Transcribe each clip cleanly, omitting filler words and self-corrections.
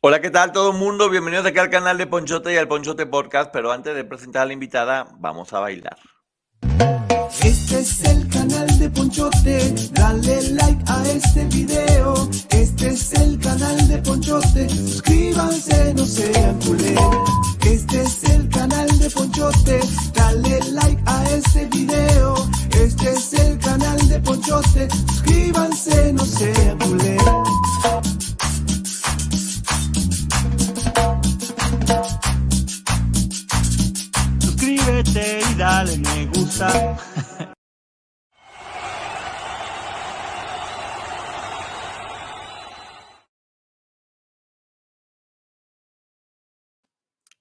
Hola, ¿qué tal todo el mundo? Bienvenidos aquí al canal de Ponchote y al Ponchote Podcast, pero antes de presentar a la invitada, vamos a bailar. Este es el canal de Ponchote, dale like a este video. Este es el canal de Ponchote, suscríbanse, no sean culeros. Este es el canal de Ponchote, dale like a este video. Este es el canal de Ponchote, suscríbanse, no sean culeros. Suscríbete y dale me gusta.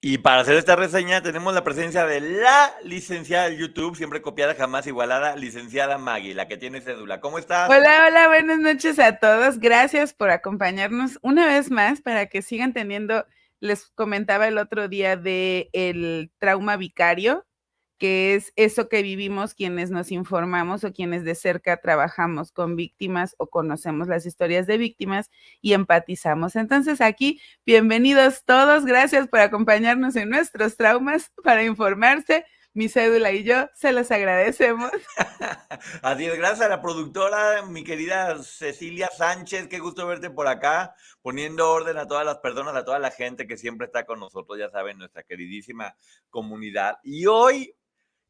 Y para hacer esta reseña tenemos la presencia de la licenciada del YouTube, siempre copiada, jamás igualada, licenciada Maggie, la que tiene cédula. ¿Cómo estás? Hola, hola, buenas noches a todos. Gracias por acompañarnos una vez más para que sigan teniendo, les comentaba el otro día de el trauma vicario, que es eso que vivimos quienes nos informamos o quienes de cerca trabajamos con víctimas o conocemos las historias de víctimas y empatizamos. Entonces aquí, bienvenidos todos, gracias por acompañarnos en nuestros traumas para informarse. Mi cédula y yo se los agradecemos. Así es, gracias a la productora, mi querida Cecilia Sánchez, qué gusto verte por acá, poniendo orden a todas las personas, a toda la gente que siempre está con nosotros, ya saben, nuestra queridísima comunidad. Y hoy,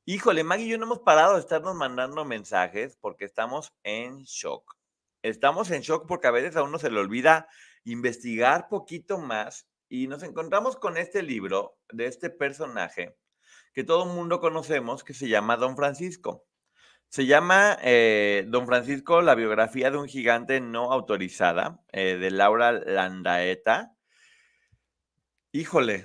híjole, Maggie y yo no hemos parado de estarnos mandando mensajes porque estamos en shock. Estamos en shock porque a veces a uno se le olvida investigar poquito más y nos encontramos con este libro de este personaje que todo el mundo conocemos que se llama Don Francisco. Se llama Don Francisco, la biografía de un gigante no autorizada, de Laura Landaeta. Híjole,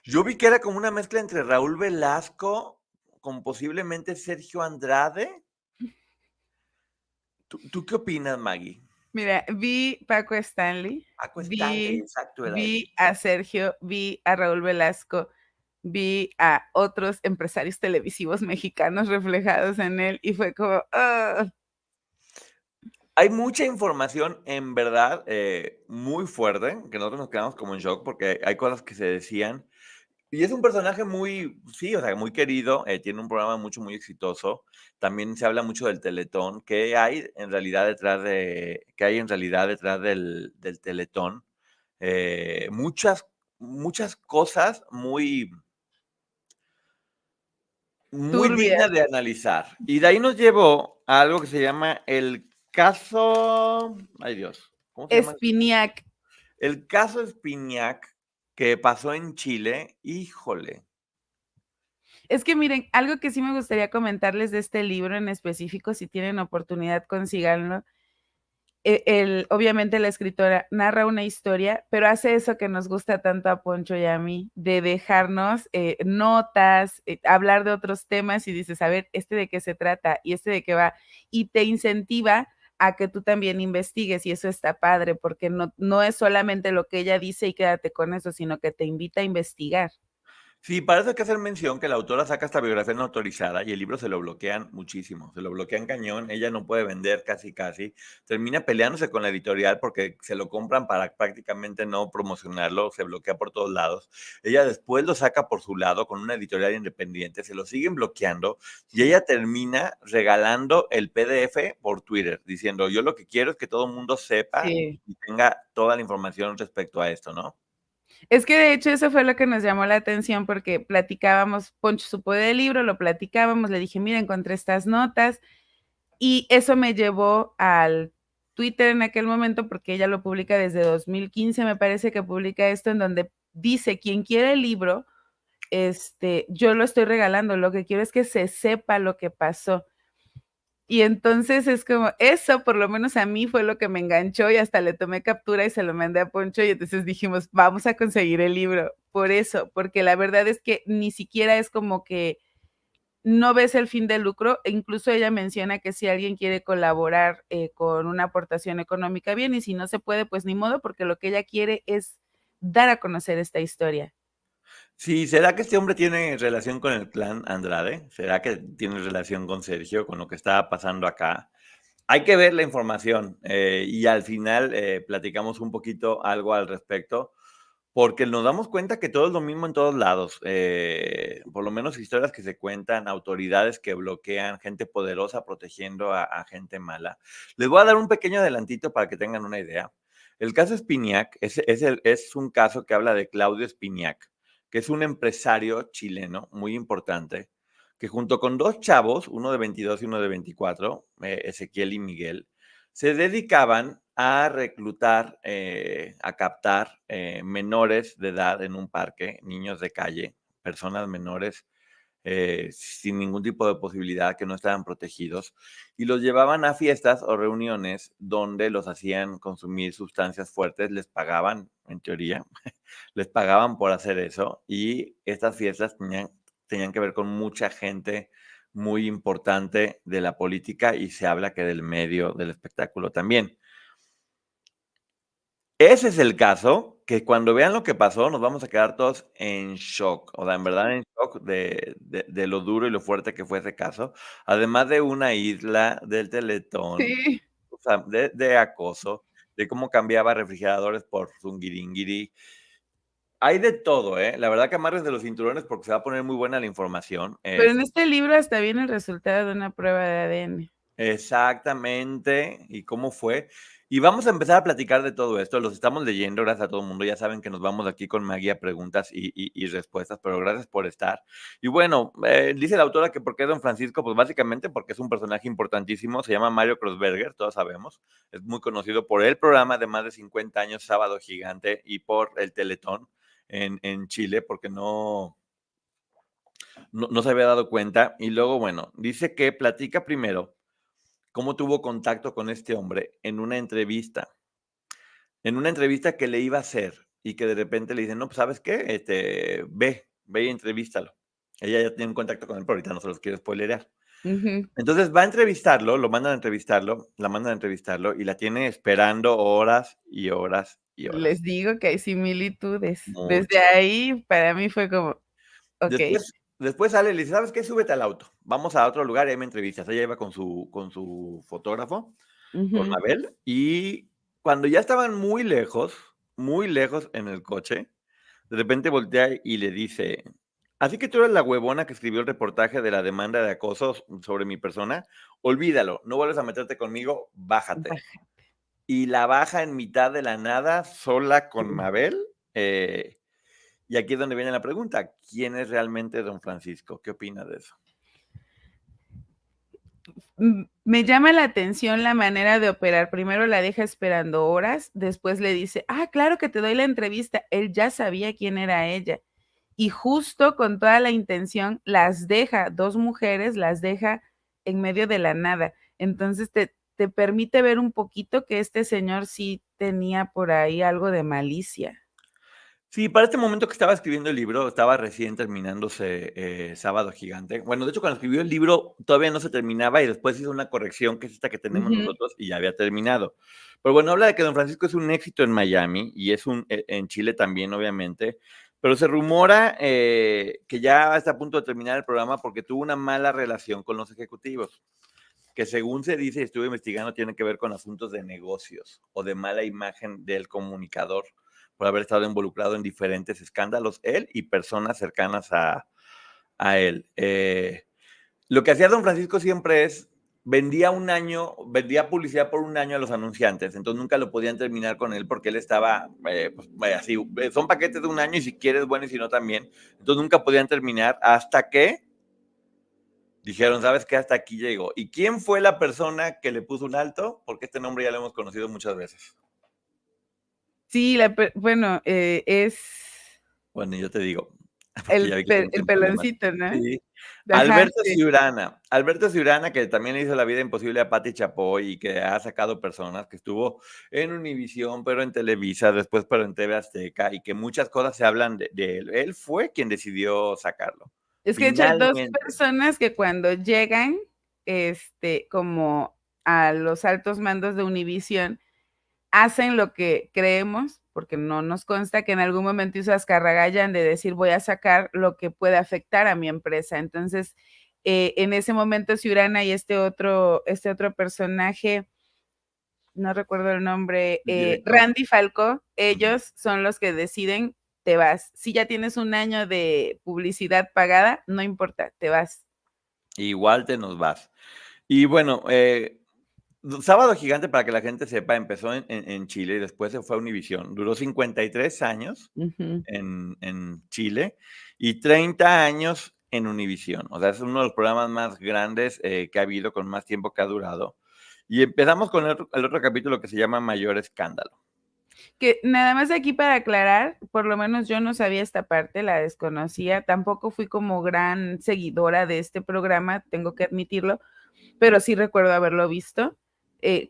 yo vi que era como una mezcla entre Raúl Velasco con posiblemente Sergio Andrade. ¿Tú qué opinas, Maggie? Mira, vi Paco Stanley, Paco Stanley, vi, exacto, era él. vi a Sergio, vi a Raúl Velasco, vi a otros empresarios televisivos mexicanos reflejados en él y fue como, ¡ah! Hay mucha información, en verdad, muy fuerte, que nosotros nos quedamos como en shock porque hay cosas que se decían. Y es un personaje muy, sí, o sea, muy querido, tiene un programa muy exitoso. También se habla mucho del Teletón. ¿Qué hay en realidad detrás del Teletón? Muchas cosas muy dignas Turbias. de analizar. Y de ahí nos llevó a algo que se llama el caso, ay Dios, ¿cómo se llama? Espiniak. El caso Espiniak, que pasó en Chile. Híjole. Es que miren, algo que sí me gustaría comentarles de este libro en específico, si tienen oportunidad, consíganlo. Obviamente la escritora narra una historia, pero hace eso que nos gusta tanto a Poncho y a mí, de dejarnos notas, hablar de otros temas y dices, a ver, ¿este de qué se trata? ¿Y este de qué va? Y te incentiva a que tú también investigues y eso está padre, porque no es solamente lo que ella dice y quédate con eso, sino que te invita a investigar. Sí, para eso hay que hacer mención que la autora saca esta biografía no autorizada y el libro se lo bloquean muchísimo, se lo bloquean cañón, ella no puede vender casi, termina peleándose con la editorial porque se lo compran para prácticamente no promocionarlo, se bloquea por todos lados. Ella después lo saca por su lado con una editorial independiente, se lo siguen bloqueando y ella termina regalando el PDF por Twitter, diciendo yo lo que quiero es que todo el mundo sepa Sí. y tenga toda la información respecto a esto, ¿no? Es que de hecho eso fue lo que nos llamó la atención porque platicábamos, Poncho supo del libro, lo platicábamos, le dije, mira, encontré estas notas y eso me llevó al Twitter en aquel momento porque ella lo publica desde 2015, me parece que publica esto en donde dice, quien quiere el libro, yo lo estoy regalando, lo que quiero es que se sepa lo que pasó. Y entonces es como, eso por lo menos a mí fue lo que me enganchó y hasta le tomé captura y se lo mandé a Poncho y entonces dijimos, vamos a conseguir el libro. Por eso, porque la verdad es que ni siquiera es como que no ves el fin de lucro, e incluso ella menciona que si alguien quiere colaborar con una aportación económica, bien, y si no se puede, pues ni modo, porque lo que ella quiere es dar a conocer esta historia. Sí, ¿será que este hombre tiene relación con el clan Andrade? ¿Será que tiene relación con Sergio, con lo que estaba pasando acá? Hay que ver la información y al final platicamos un poquito algo al respecto, porque nos damos cuenta que todo es lo mismo en todos lados. Por lo menos historias que se cuentan, autoridades que bloquean, gente poderosa protegiendo a gente mala. Les voy a dar un pequeño adelantito para que tengan una idea. El caso Spinac es un caso que habla de Claudio Spinac, que es un empresario chileno muy importante, que junto con dos chavos, uno de 22 y uno de 24, Ezequiel y Miguel, se dedicaban a reclutar, a captar menores de edad en un parque, niños de calle, personas menores sin ningún tipo de posibilidad, que no estaban protegidos, y los llevaban a fiestas o reuniones donde los hacían consumir sustancias fuertes, les pagaban, en teoría, les pagaban por hacer eso, y estas fiestas tenían que ver con mucha gente muy importante de la política y se habla que del medio del espectáculo también. Ese es el caso que cuando vean lo que pasó nos vamos a quedar todos en shock, o sea, en verdad en shock de lo duro y lo fuerte que fue ese caso, además de una isla, del Teletón, Sí. o sea, de acoso, de cómo cambiaba refrigeradores por zungiringiri. Hay de todo, ¿eh? La verdad que amárrense los cinturones porque se va a poner muy buena la información. Pero en este libro hasta viene el resultado de una prueba de ADN. Exactamente, y cómo fue. Y vamos a empezar a platicar de todo esto. Los estamos leyendo, gracias a todo el mundo. Ya saben que nos vamos aquí con Maggie a preguntas y respuestas, pero gracias por estar. Y bueno, dice la autora que por qué Don Francisco, pues básicamente porque es un personaje importantísimo. Se llama Mario Kreuzberger, todos sabemos. Es muy conocido por el programa de más de 50 años, Sábado Gigante, y por el Teletón en Chile, porque no se había dado cuenta. Y luego, bueno, dice que platica primero cómo tuvo contacto con este hombre en una entrevista que le iba a hacer y que de repente le dicen, no, pues ¿sabes qué? Ve y entrevístalo. Ella ya tiene un contacto con él, pero ahorita no se los quiero spoilerear. Ujú. Entonces va a entrevistarlo, lo mandan a entrevistarlo, la mandan a entrevistarlo y la tiene esperando horas y horas y horas. Les digo que hay similitudes. Desde Muchas. ahí, para mí fue como, okey. Después sale y le dice, ¿sabes qué? Súbete al auto. Vamos a otro lugar y ahí me entrevistas. Ella iba con su fotógrafo, con Ujú. Mabel, y cuando ya estaban muy lejos en el coche, de repente voltea y le dice: "Así que tú eres la huevona que escribió el reportaje de la demanda de acoso sobre mi persona, olvídalo, no vuelves a meterte conmigo, bájate". Baja. Y la baja en mitad de la nada, sola con Mabel, y aquí es donde viene la pregunta, ¿quién es realmente don Francisco? ¿Qué opinas de eso? Me llama la atención la manera de operar. Primero la deja esperando horas, después le dice: "Ah, claro que te doy la entrevista". Él ya sabía quién era ella. Y justo con toda la intención las deja, 2 mujeres las deja en medio de la nada. Entonces te permite ver un poquito que este señor sí tenía por ahí algo de malicia. Sí, para este momento que estaba escribiendo el libro, estaba recién terminándose, Sábado Gigante. Bueno, de hecho, cuando escribió el libro todavía no se terminaba y después hizo una corrección, que es esta que tenemos Ujú. nosotros, y ya había terminado. Pero bueno, habla de que Don Francisco es un éxito en Miami y es en Chile también, obviamente, pero se rumora, que ya está a punto de terminar el programa porque tuvo una mala relación con los ejecutivos, que según se dice, y estuve investigando, tiene que ver con asuntos de negocios o de mala imagen del comunicador por haber estado involucrado en diferentes escándalos, él y personas cercanas a él. Lo que hacía don Francisco siempre es, vendía publicidad por un año a los anunciantes, entonces nunca lo podían terminar con él porque él estaba pues, así, son paquetes de un año y si quieres bueno y si no también, entonces nunca podían terminar hasta que dijeron, ¿sabes qué? Hasta aquí llegó. ¿Y quién fue la persona que le puso un alto? Porque este nombre ya lo hemos conocido muchas veces. Sí, bueno, es Bueno, yo te digo, porque ya vi que te el meten problemas. peloncito, ¿no? Sí. Ajá, Alberto sí. Ciurana. Alberto Ciurana, que también le hizo la vida imposible a Pati Chapoy y que ha sacado personas, que estuvo en Univisión, pero en Televisa, después pero en TV Azteca, y que muchas cosas se hablan de él. Él fue quien decidió sacarlo. Es que de hecho hay 2 Finalmente. personas que cuando llegan, como a los altos mandos de Univisión, hacen lo que creemos, porque no nos consta que en algún momento hizo Azcarragaya de decir: "Voy a sacar lo que puede afectar a mi empresa". Entonces, En ese momento Ciurana y este otro personaje, no recuerdo el nombre, Randy Falcó, ellos son los que deciden, te vas. Si ya tienes un año de publicidad pagada, no importa, te vas. Igual te nos vas. Y bueno, Sábado Gigante, para que la gente sepa, empezó en Chile y después se fue a Univisión. Duró 53 años en Chile y 30 años en Univisión. O sea, es uno de los programas más grandes que ha habido, con más tiempo que ha durado. Y empezamos con el otro capítulo que se llama Mayor Escándalo. Que nada más aquí para aclarar, por lo menos yo no sabía esta parte, la desconocía, tampoco fui como gran seguidora de este programa, tengo que admitirlo, pero sí recuerdo haberlo visto.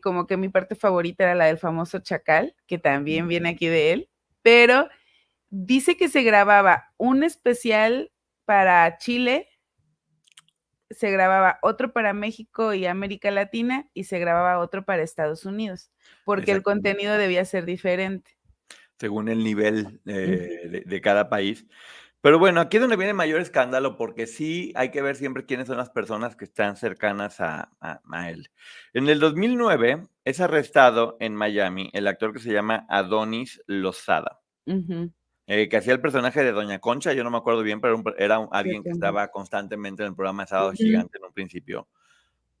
Como que mi parte favorita era la del famoso Chacal, que también viene aquí de él, pero dice que se grababa un especial para Chile, se grababa otro para México y América Latina y se grababa otro para Estados Unidos, porque el contenido debía ser diferente. Según el nivel de cada país. Pero bueno, aquí es donde viene mayor escándalo, porque sí hay que ver siempre quiénes son las personas que están cercanas a él. En el 2009 es arrestado en Miami el actor que se llama Adonis Lozada, que hacía el personaje de Doña Concha, yo no me acuerdo bien, pero era alguien que estaba constantemente en el programa de Sábado Gigante en un principio.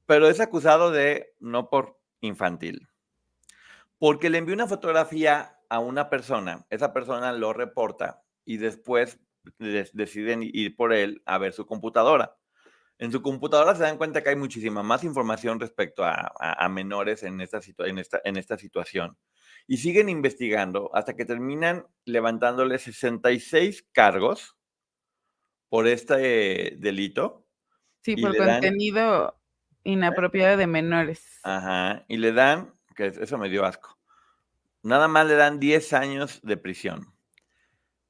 Pero es acusado de no por infantil, porque le envió una fotografía a una persona, esa persona lo reporta y después deciden ir por él a ver su computadora. En su computadora se dan cuenta que hay muchísima más información respecto a menores en esta situación. Y siguen investigando hasta que terminan levantándole 66 cargos por este delito. Sí, Y por le dan, contenido inapropiado de menores. ajá, y le dan, que eso me dio asco, nada más le dan 10 años de prisión.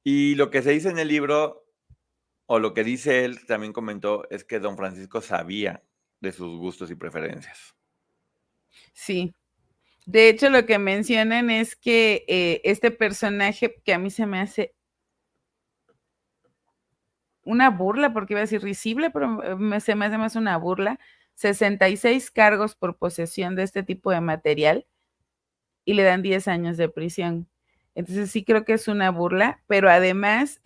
Y lo que se dice en el libro, o lo que dice él, también comentó, es que don Francisco sabía de sus gustos y preferencias. Sí. De hecho, lo que mencionan es que este personaje, que a mí se me hace una burla, porque iba a decir risible, pero se me hace más una burla, 66 cargos por posesión de este tipo de material y le dan 10 años de prisión. Entonces sí creo que es una burla, pero además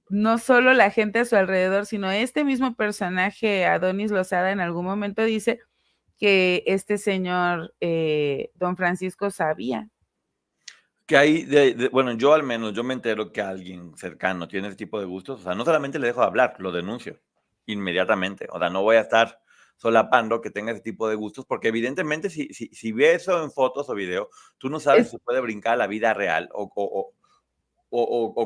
no solo la gente a su alrededor, sino este mismo personaje, Adonis Lozada, en algún momento dice que este señor, don Francisco, sabía. Que hay, bueno, yo al menos, yo me entero que alguien cercano tiene ese tipo de gustos, o sea, no solamente le dejo de hablar, lo denuncio inmediatamente, o sea, no voy a estar solapando que tenga ese tipo de gustos, porque evidentemente si ve eso en fotos o video, tú no sabes si se puede brincar a la vida real o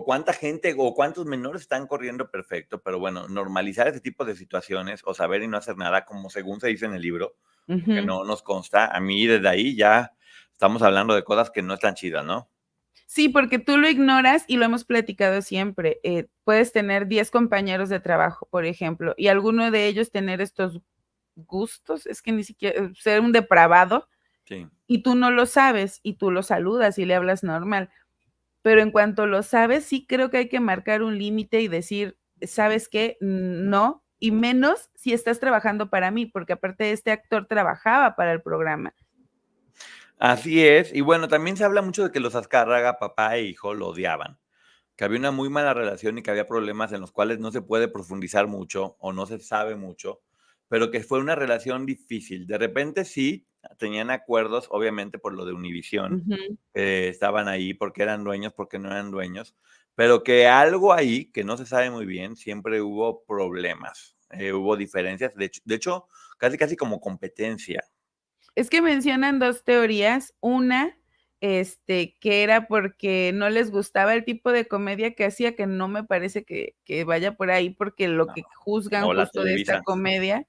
cuánta gente o cuántos menores están corriendo perfecto, pero bueno, normalizar ese tipo de situaciones o saber y no hacer nada, como según se dice en el libro, que no nos consta, a mí desde ahí ya estamos hablando de cosas que no están chidas, ¿no? Sí, porque tú lo ignoras y lo hemos platicado siempre. Puedes tener 10 compañeros de trabajo, por ejemplo, y alguno de ellos tener estos gustos, es que ni siquiera ser un depravado, sí, y tú no lo sabes y tú lo saludas y le hablas normal. Pero en cuanto lo sabes, sí creo que hay que marcar un límite y decir, ¿sabes qué? No, y menos si estás trabajando para mí, porque aparte este actor trabajaba para el programa. Así es, y bueno, también se habla mucho de que los Azcárraga, papá e hijo, lo odiaban, que había una muy mala relación y que había problemas en los cuales no se puede profundizar mucho o no se sabe mucho, pero que fue una relación difícil. De repente sí, tenían acuerdos, obviamente por lo de Univisión, estaban ahí porque eran dueños, porque no eran dueños, pero que algo ahí, que no se sabe muy bien, siempre hubo problemas, hubo diferencias, de hecho, casi como competencia. Es que mencionan dos teorías, una, que era porque no les gustaba el tipo de comedia que hacía, que no me parece que vaya por ahí, porque lo que juzgan O la justo de esta Televisa. comedia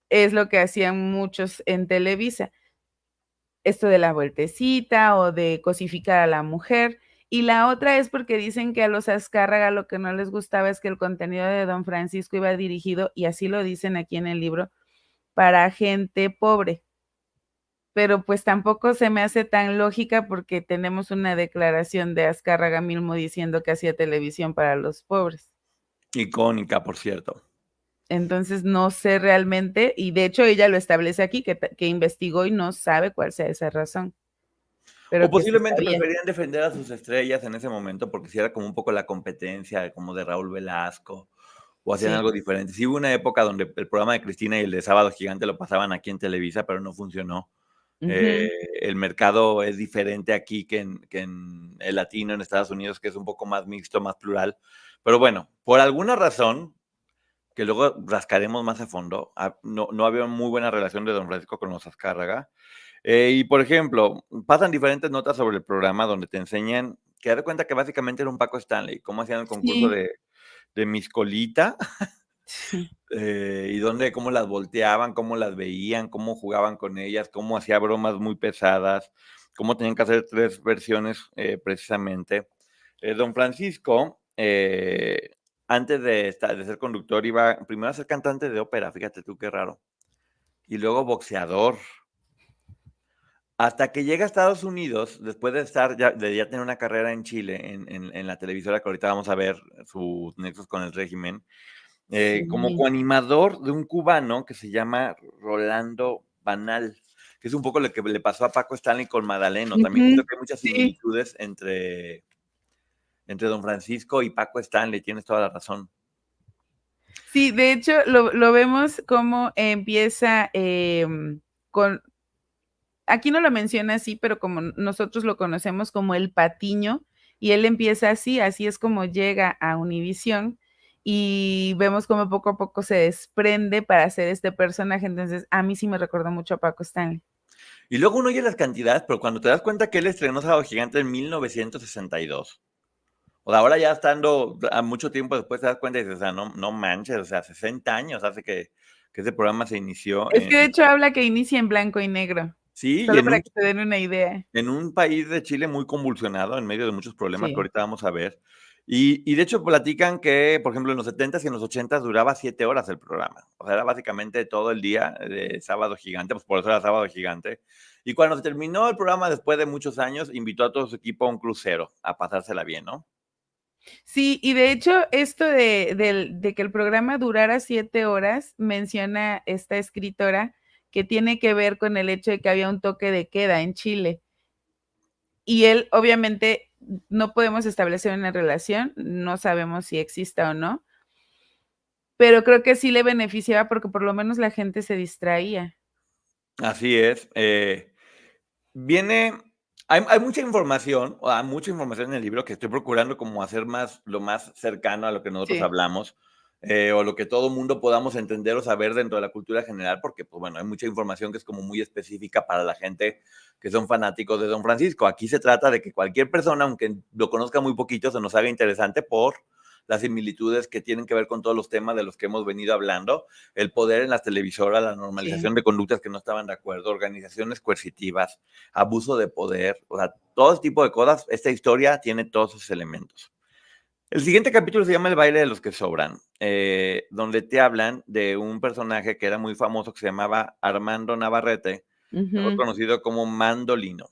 es lo que hacían muchos en Televisa, esto de la vueltecita o de cosificar a la mujer, y la otra es porque dicen que a los Azcárraga lo que no les gustaba es que el contenido de don Francisco iba dirigido, y así lo dicen aquí en el libro, para gente pobre. Pero pues tampoco se me hace tan lógica porque tenemos una declaración de Azcárraga mismo diciendo que hacía televisión para los pobres. Icónica, por cierto. Entonces no sé realmente, y de hecho ella lo establece aquí, que investigó y no sabe cuál sea esa razón, O pero que sí posiblemente sabía. preferían defender a sus estrellas en ese momento, porque si era como un poco la competencia, como de Raúl Velasco, o hacían Sí. algo diferente. Sí hubo una época donde el programa de Cristina y el de Sábado Gigante lo pasaban aquí en Televisa, pero no funcionó. Ujú. El mercado es diferente aquí que en el latino en Estados Unidos, que es un poco más mixto, más plural. Pero bueno, por alguna razón, que luego rascaremos más a fondo, no había muy buena relación de don Francisco con los Azcárraga. Y por ejemplo, pasan diferentes notas sobre el programa donde te enseñan que haz de cuenta que básicamente era un Paco Stanley, cómo hacían el concurso Sí, de Miss Colita, sí. y cómo las volteaban, cómo las veían, cómo jugaban con ellas, cómo hacía bromas muy pesadas, cómo tenían que hacer 3 versiones, precisamente. Don Francisco, antes de ser conductor, iba primero a ser cantante de ópera, fíjate tú qué raro, y luego boxeador. Hasta que llega a Estados Unidos, después de ya tener una carrera en Chile, en la televisora que ahorita vamos a ver sus nexos con el régimen, como Sí. coanimador de un cubano que se llama Rolando Banal, que es un poco lo que le pasó a Paco Stanley con Madaleno. También Ujú. siento que hay muchas Sí. similitudes entre don Francisco y Paco Stanley, tienes toda la razón. Sí, de hecho, lo vemos cómo empieza, con aquí no lo menciona así, pero como nosotros lo conocemos como El Patiño, y él empieza así es como llega a Univisión, y vemos cómo poco a poco se desprende para hacer este personaje. Entonces, a mí sí me recordó mucho a Paco Stanley. Y luego uno oye las cantidades, pero cuando te das cuenta que él estrenó Sábado Gigante en 1962. O sea, ahora ya estando a mucho tiempo después te das cuenta y dices, o sea, no manches, o sea, 60 años hace que ese programa se inició Es que de hecho habla que inicia en blanco y negro, sí, y solo para que se den una idea. en un país de Chile muy convulsionado, en medio de muchos problemas que Sí. ahorita vamos a ver. Y de hecho platican que, por ejemplo, en los 70s y en los 80s duraba 7 horas el programa. O sea, era básicamente todo el día de Sábado Gigante, pues por eso era Sábado Gigante. Y cuando se terminó el programa, después de muchos años, invitó a todo su equipo a un crucero, a pasársela bien, ¿no? Sí, y de hecho, esto de que el programa durara 7 horas, menciona esta escritora que tiene que ver con el hecho de que había un toque de queda en Chile. Y él, obviamente, no podemos establecer una relación, no sabemos si exista o no, pero creo que sí le beneficiaba porque por lo menos la gente se distraía. Así es. Viene, hay mucha información, o hay mucha información en el libro que estoy procurando como hacer lo más cercano a lo que nosotros Sí. hablamos, o lo que todo mundo podamos entender o saber dentro de la cultura general, porque, pues bueno, hay mucha información que es como muy específica para la gente que son fanáticos de Don Francisco. Aquí se trata de que cualquier persona, aunque lo conozca muy poquito, se nos haga interesante por las similitudes que tienen que ver con todos los temas de los que hemos venido hablando, el poder en las televisoras, la Sí. normalización de conductas que no estaban de acuerdo, organizaciones coercitivas, abuso de poder, o sea, todo ese tipo de cosas. Esta historia tiene todos esos elementos. El siguiente capítulo se llama El baile de los que sobran, donde te hablan de un personaje que era muy famoso que se llamaba Armando Navarrete, mejor Ujú. conocido como Mandolino.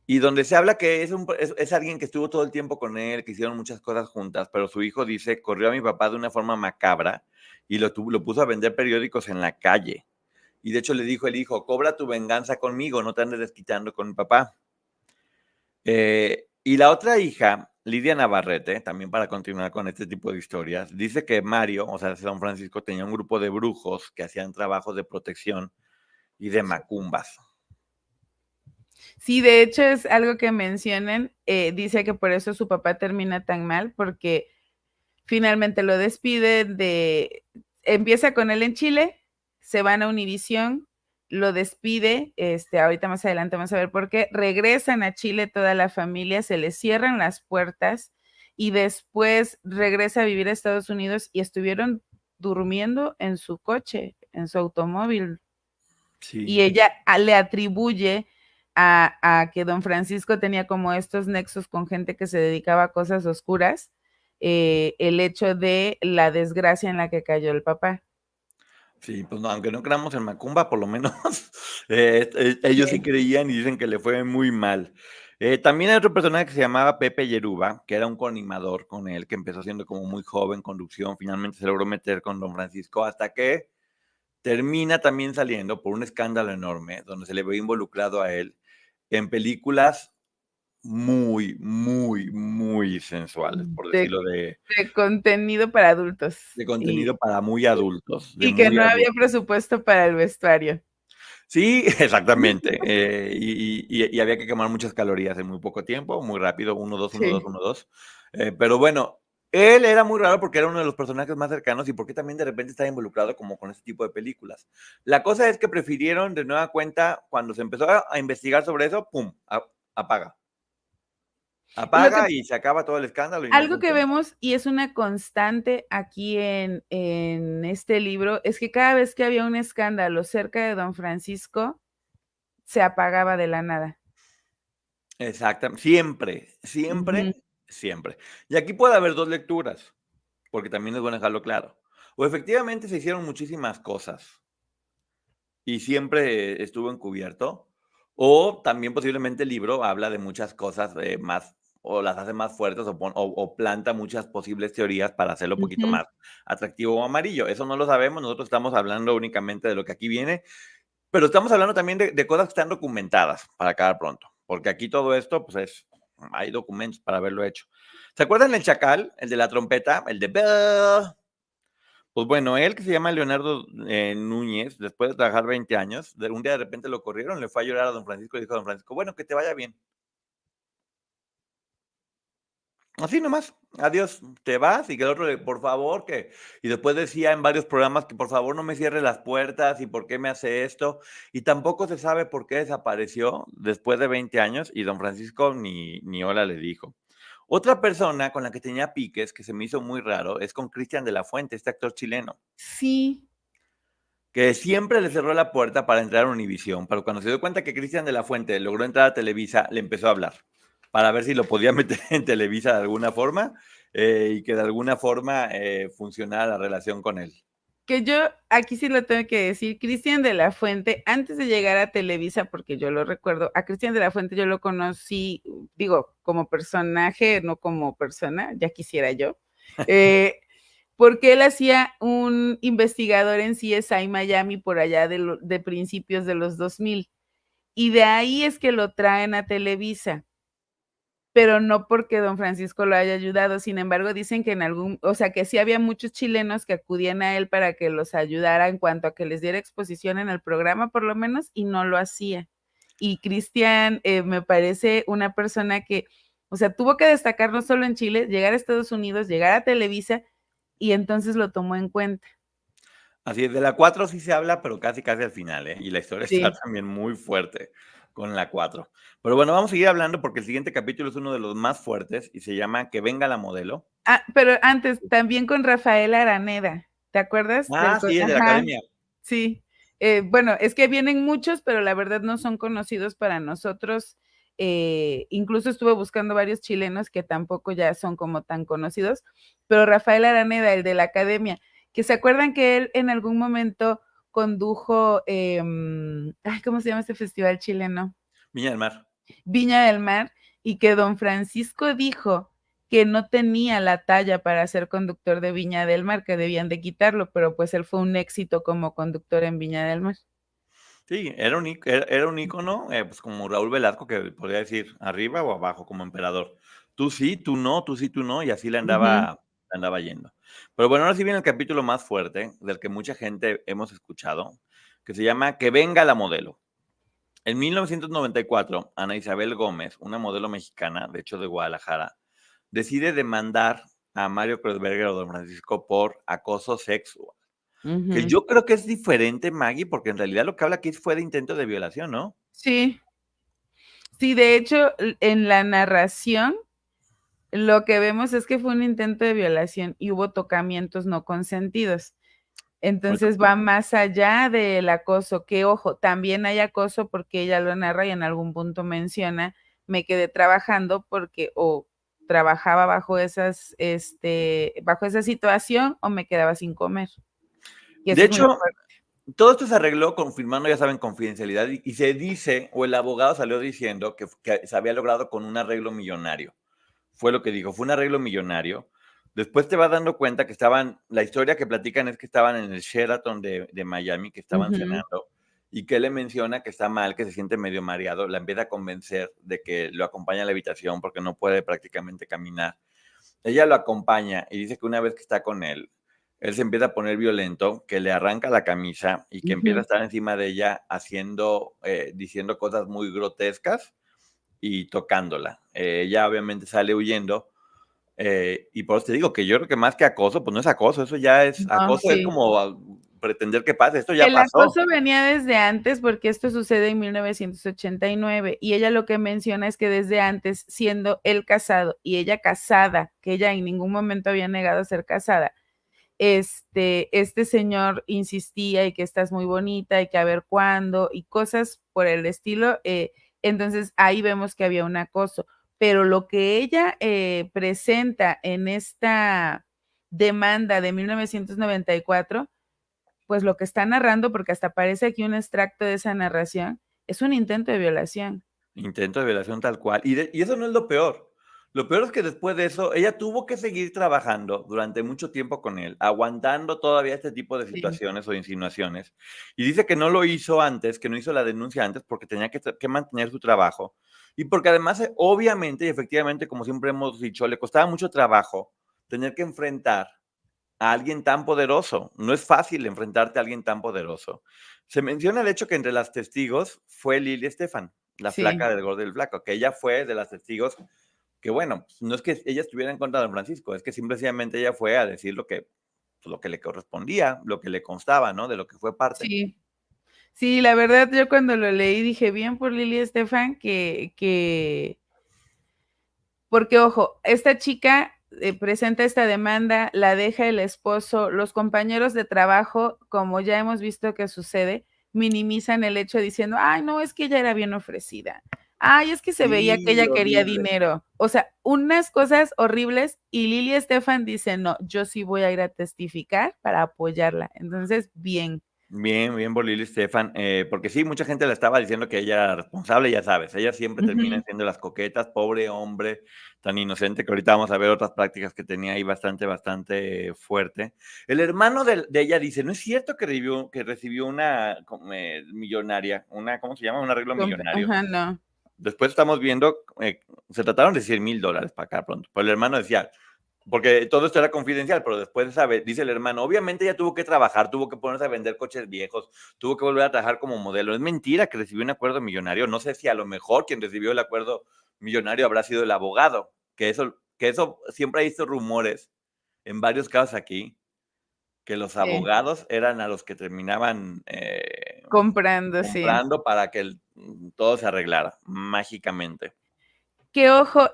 Y donde se habla que es alguien que estuvo todo el tiempo con él, que hicieron muchas cosas juntas, pero su hijo dice, corrió a mi papá de una forma macabra y lo puso a vender periódicos en la calle. Y de hecho le dijo el hijo, cobra tu venganza conmigo, no te andes desquitando con mi papá. Y la otra hija, Lidia Navarrete, también para continuar con este tipo de historias, dice que Mario, o sea, San Francisco, tenía un grupo de brujos que hacían trabajos de protección y de macumbas. Sí, de hecho es algo que mencionan, dice que por eso su papá termina tan mal, porque finalmente lo despide empieza con él en Chile, se van a Univisión, lo despide, ahorita más adelante vamos a ver por qué, regresan a Chile toda la familia, se les cierran las puertas y después regresa a vivir a Estados Unidos y estuvieron durmiendo en su coche, en su automóvil, Sí. y ella le atribuye a que don Francisco tenía como estos nexos con gente que se dedicaba a cosas oscuras, el hecho de la desgracia en la que cayó el papá. Sí, pues no, aunque no creamos en Macumba, por lo menos ellos sí Sí. creían y dicen que le fue muy mal. También hay otro personaje que se llamaba Pepe Yeruba, que era un coanimador con él, que empezó siendo como muy joven, conducción, finalmente se logró meter con Don Francisco, hasta que termina también saliendo por un escándalo enorme, donde se le ve involucrado a él en películas muy, muy, muy sensuales, por De, decirlo de contenido para adultos. de contenido para muy adultos, de Y que muy no había adultos. presupuesto para el vestuario. Sí, exactamente. Y había que quemar muchas calorías en muy poco tiempo, muy rápido, 1, 2, 1, 2, Sí. 1, 2. Pero bueno, él era muy raro porque era uno de los personajes más cercanos y porque también de repente estaba involucrado como con este tipo de películas. La cosa es que prefirieron de nueva cuenta, cuando se empezó a investigar sobre eso, ¡pum! Apaga. Lo que Apaga y se acaba todo el escándalo y no Algo que funcionó. vemos, y es una constante aquí en este libro, es que cada vez que había un escándalo cerca de Don Francisco, se apagaba de la nada. Exactamente. Siempre, Ujú, siempre, siempre. Y aquí puede haber 2 lecturas, porque también es bueno dejarlo claro. O efectivamente se hicieron muchísimas cosas y siempre estuvo encubierto, o también posiblemente el libro habla de muchas cosas, más o las hace más fuertes o planta muchas posibles teorías para hacerlo un poquito ujú. más atractivo o amarillo. Eso no lo sabemos, nosotros estamos hablando únicamente de lo que aquí viene, pero estamos hablando también de cosas que están documentadas para acabar pronto, porque aquí todo esto, pues hay documentos para haberlo hecho. ¿Se acuerdan el chacal, el de la trompeta, el de Bell? Pues bueno, él que se llama Leonardo Núñez, después de trabajar 20 años, un día de repente lo corrieron, le fue a llorar a don Francisco y dijo a don Francisco, bueno, que te vaya bien. Así nomás, adiós, te vas y que el otro, por favor, que... Y después decía en varios programas que por favor no me cierre las puertas y por qué me hace esto. Y tampoco se sabe por qué desapareció después de 20 años y don Francisco ni hola le dijo. Otra persona con la que tenía piques, que se me hizo muy raro, es con Cristian de la Fuente, este actor chileno, Sí, que siempre le cerró la puerta para entrar a Univisión, pero cuando se dio cuenta que Cristian de la Fuente logró entrar a Televisa, le empezó a hablar para ver si lo podía meter en Televisa de alguna forma y que de alguna forma funcionara la relación con él. que yo aquí sí lo tengo que decir, Cristian de la Fuente, antes de llegar a Televisa, porque yo lo recuerdo, a Cristian de la Fuente yo lo conocí, digo, como personaje, no como persona, ya quisiera yo. Eh, porque él hacía un investigador en CSI Miami por allá de principios de los 2000 y de ahí es que lo traen a Televisa, pero no porque don Francisco lo haya ayudado, sin embargo dicen que o sea, que sí había muchos chilenos que acudían a él para que los ayudara en cuanto a que les diera exposición en el programa por lo menos y no lo hacía. Y Cristian me parece una persona que, o sea, tuvo que destacar no solo en Chile, llegar a Estados Unidos, llegar a Televisa y entonces lo tomó en cuenta. Así es, de la 4 sí se habla, pero casi casi al final, ¿eh? Y la historia está Sí. también muy fuerte con la 4. Pero bueno, vamos a seguir hablando porque el siguiente capítulo es uno de los más fuertes y se llama Que venga la modelo. Ah, pero antes, también con Rafael Araneda, ¿te acuerdas? Ah, sí, el de la Ajá, academia. sí. Bueno, es que vienen muchos, pero la verdad no son conocidos para nosotros. Incluso estuve buscando varios chilenos que tampoco ya son como tan conocidos, pero Rafael Araneda, el de la academia, que se acuerdan que él en algún momento condujo, ay, ¿cómo se llama este festival chileno? Viña del Mar. Viña del Mar, y que don Francisco dijo que no tenía la talla para ser conductor de Viña del Mar, que debían de quitarlo, pero pues él fue un éxito como conductor en Viña del Mar. Sí, era un ícono, pues, como Raúl Velasco, que podría decir arriba o abajo, como emperador. Tú sí, tú no, tú sí, tú no, y así Ujú. le andaba yendo. Pero bueno, ahora sí viene el capítulo más fuerte, del que mucha gente hemos escuchado, que se llama Que venga la modelo. En 1994, Ana Isabel Gómez, una modelo mexicana, de hecho de Guadalajara, decide demandar a Mario Kreuzberger o Don Francisco por acoso sexual. Que Ujú. yo creo que es diferente, Maggie, porque en realidad lo que habla aquí fue de intento de violación, ¿no? Sí, sí, de hecho, en la narración lo que vemos es que fue un intento de violación y hubo tocamientos no consentidos. Ahorita Entonces va más allá del acoso, que ojo, también hay acoso porque ella lo narra y en algún punto menciona, me quedé trabajando porque o trabajaba bajo bajo esa situación o me quedaba sin comer. Y de eso es muy hecho, fuerte. todo esto se arregló confirmando, ya saben, confidencialidad y se dice, o el abogado salió diciendo que se había logrado con un arreglo millonario. Fue lo que dijo, fue un arreglo millonario. Después te vas dando cuenta que la historia que platican es que estaban en el Sheraton de Miami, que estaban Ujú, cenando, y que él le menciona que está mal, que se siente medio mareado, la empieza a convencer de que lo acompaña a la habitación porque no puede prácticamente caminar. Ella lo acompaña y dice que una vez que está con él se empieza a poner violento, que le arranca la camisa y que empieza a ujú. estar encima de ella diciendo cosas muy grotescas y tocándola. Ella obviamente sale huyendo y por eso te digo que yo creo que más que acoso, pues no es acoso, eso ya es, No, acoso es sí. como pretender que pase, esto ya El pasó. acoso venía desde antes porque esto sucede en 1989 y ella lo que menciona es que desde antes, siendo él casado y ella casada, que ella en ningún momento había negado ser casada, este señor insistía y que estás muy bonita y que a ver cuándo y cosas por el estilo. Entonces ahí vemos que había un acoso, pero lo que ella presenta en esta demanda de 1994, pues lo que está narrando, porque hasta aparece aquí un extracto de esa narración, es un intento de violación. Intento de violación tal cual. Y eso no es lo peor. Lo peor es que después de eso, ella tuvo que seguir trabajando durante mucho tiempo con él, aguantando todavía este tipo de Sí, situaciones o insinuaciones. Y dice que no lo hizo antes, que no hizo la denuncia antes porque tenía que mantener su trabajo. Y porque además, obviamente y efectivamente, como siempre hemos dicho, le costaba mucho trabajo tener que enfrentar a alguien tan poderoso. No es fácil enfrentarte a alguien tan poderoso. Se menciona el hecho que entre las testigos fue Lili Estefan, la sí. flaca del Gordo y el Flaco, que ella fue de las testigos que, bueno, pues, no es que ella estuviera en contra de don Francisco, es que simplemente ella fue a decir pues, lo que le correspondía, lo que le constaba, ¿no? De lo que fue parte. Sí, sí, la verdad yo cuando lo leí dije bien por Lili Estefan porque ojo, esta chica presenta esta demanda, la deja el esposo, los compañeros de trabajo, como ya hemos visto que sucede, minimizan el hecho diciendo, ay, no, es que ella era bien ofrecida. Ay, es que se veía que Sí, ella quería horrible. dinero. O sea, unas cosas horribles y Lili Estefan dice, no, yo sí voy a ir a testificar para apoyarla. Entonces, bien. Bien, bien por Lili Estefan, porque sí, mucha gente le estaba diciendo que ella era responsable, ya sabes, ella siempre termina Ujú. siendo las coquetas, pobre hombre, tan inocente, que ahorita vamos a ver otras prácticas que tenía ahí bastante fuerte. El hermano de ella dice, no es cierto que recibió una millonaria, ¿cómo se llama? Un arreglo millonario. Ajá, no. Después estamos viendo, se trataron de $100,000 para acá pronto, pero el hermano decía, porque todo esto era confidencial, pero después, ¿sabe? Dice el hermano, obviamente ella tuvo que trabajar, tuvo que ponerse a vender coches viejos, tuvo que volver a trabajar como modelo. Es mentira que recibió un acuerdo millonario. No sé si a lo mejor quien recibió el acuerdo millonario habrá sido el abogado, que eso siempre hay estos rumores en varios casos aquí, que los Sí, abogados eran a los que terminaban comprando, sí. comprando para que todo se arreglara mágicamente. Que ojo,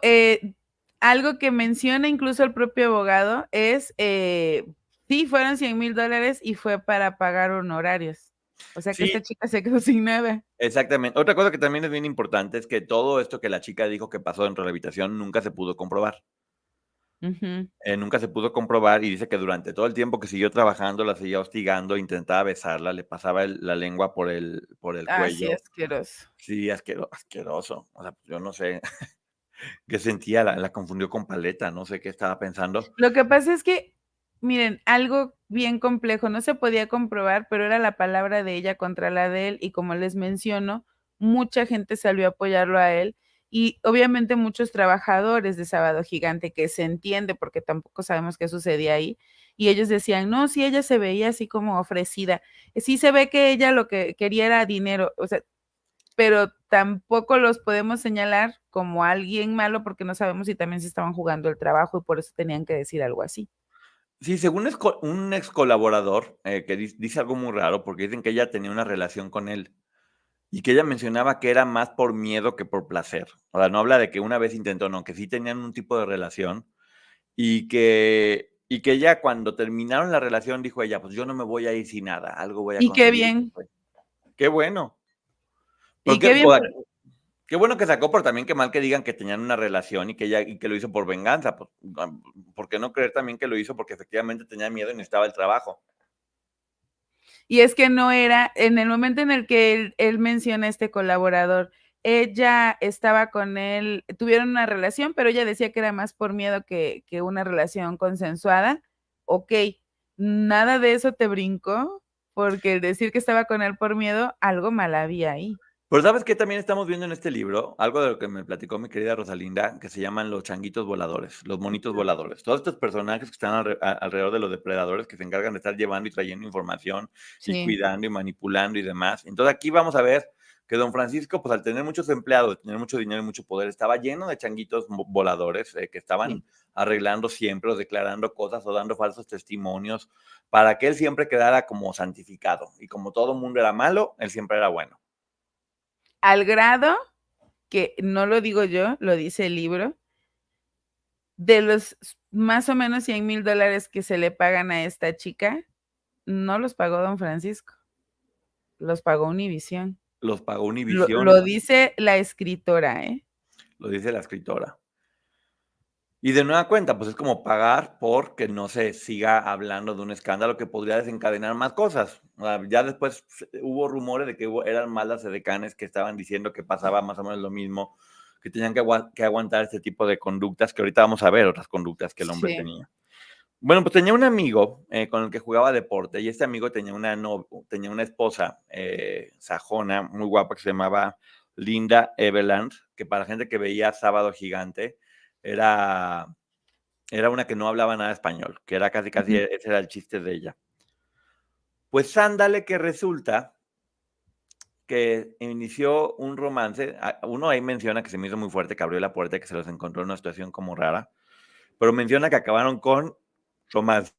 algo que menciona incluso el propio abogado es, sí, fueron $100,000 y fue para pagar honorarios. O sea que Sí, esta chica se quedó sin nada. exactamente. Otra cosa que también es bien importante es que todo esto que la chica dijo que pasó dentro de la habitación nunca se pudo comprobar. Ujú. Nunca se pudo comprobar y dice que durante todo el tiempo que siguió trabajando, la seguía hostigando, intentaba besarla, le pasaba la lengua por el Ah, sí, cuello. asqueroso. Sí, asqueroso. O sea, yo no sé qué sentía, la confundió con Paleta, no sé qué estaba pensando. Lo que pasa es que, miren, algo bien complejo, no se podía comprobar, pero era la palabra de ella contra la de él, y como les menciono, mucha gente salió a apoyarlo a él, y obviamente muchos trabajadores de Sábado Gigante, que se entiende porque tampoco sabemos qué sucedía ahí, y ellos decían, no, sí, ella se veía así como ofrecida, sí se ve que ella lo que quería era dinero, o sea, pero tampoco los podemos señalar como alguien malo porque no sabemos si también se estaban jugando el trabajo y por eso tenían que decir algo así. Sí, según un ex colaborador que dice algo muy raro, porque dicen que ella tenía una relación con él. Y que ella mencionaba que era más por miedo que por placer. O sea, no habla de que una vez intentó, no, que sí tenían un tipo de relación y que ella cuando terminaron la relación dijo ella, pues yo no me voy a ir sin nada, algo voy a Y qué conseguir. bien, Qué bueno. y Porque, qué bien, o sea, qué bueno que sacó, pero también qué mal que digan que tenían una relación y que lo hizo por venganza. Pues, ¿por qué no creer también que lo hizo porque efectivamente tenía miedo y necesitaba el trabajo? Y es que no era, en el momento en el que él menciona a este colaborador, ella estaba con él, tuvieron una relación, pero ella decía que era más por miedo que una relación consensuada. Ok, nada de eso te brincó, porque el decir que estaba con él por miedo, algo mal había ahí. Pero ¿sabes qué también estamos viendo en este libro? Algo de lo que me platicó mi querida Rosalinda, que se llaman los changuitos voladores, los monitos voladores. Todos estos personajes que están alrededor de los depredadores que se encargan de estar llevando y trayendo información y Sí. cuidando y manipulando y demás. Entonces aquí vamos a ver que don Francisco, pues al tener muchos empleados, tener mucho dinero y mucho poder, estaba lleno de changuitos voladores que estaban Sí. arreglando siempre o declarando cosas o dando falsos testimonios para que él siempre quedara como santificado. Y como todo mundo era malo, él siempre era bueno. Al grado que, no lo digo yo, lo dice el libro, de los más o menos $100,000 que se le pagan a esta chica, no los pagó don Francisco, los pagó Univisión. Los pagó Lo Univisión. lo dice la escritora, ¿eh? Lo dice la escritora. Y de nueva cuenta, pues es como pagar por que no se siga hablando de un escándalo que podría desencadenar más cosas. Ya después hubo rumores de que eran más las edecanes que estaban diciendo que pasaba más o menos lo mismo, que tenían que aguantar este tipo de conductas, que ahorita vamos a ver otras conductas que el hombre Sí. tenía. Bueno, pues tenía un amigo con el que jugaba deporte y este amigo tenía tenía una esposa sajona, muy guapa, que se llamaba Linda Everland, que para la gente que veía Sábado Gigante, era una que no hablaba nada español, que era casi, ese era el chiste de ella. Pues ándale que resulta que inició un romance. Uno ahí menciona que se me hizo muy fuerte, que abrió la puerta y que se los encontró en una situación como rara, pero menciona que acabaron con romance.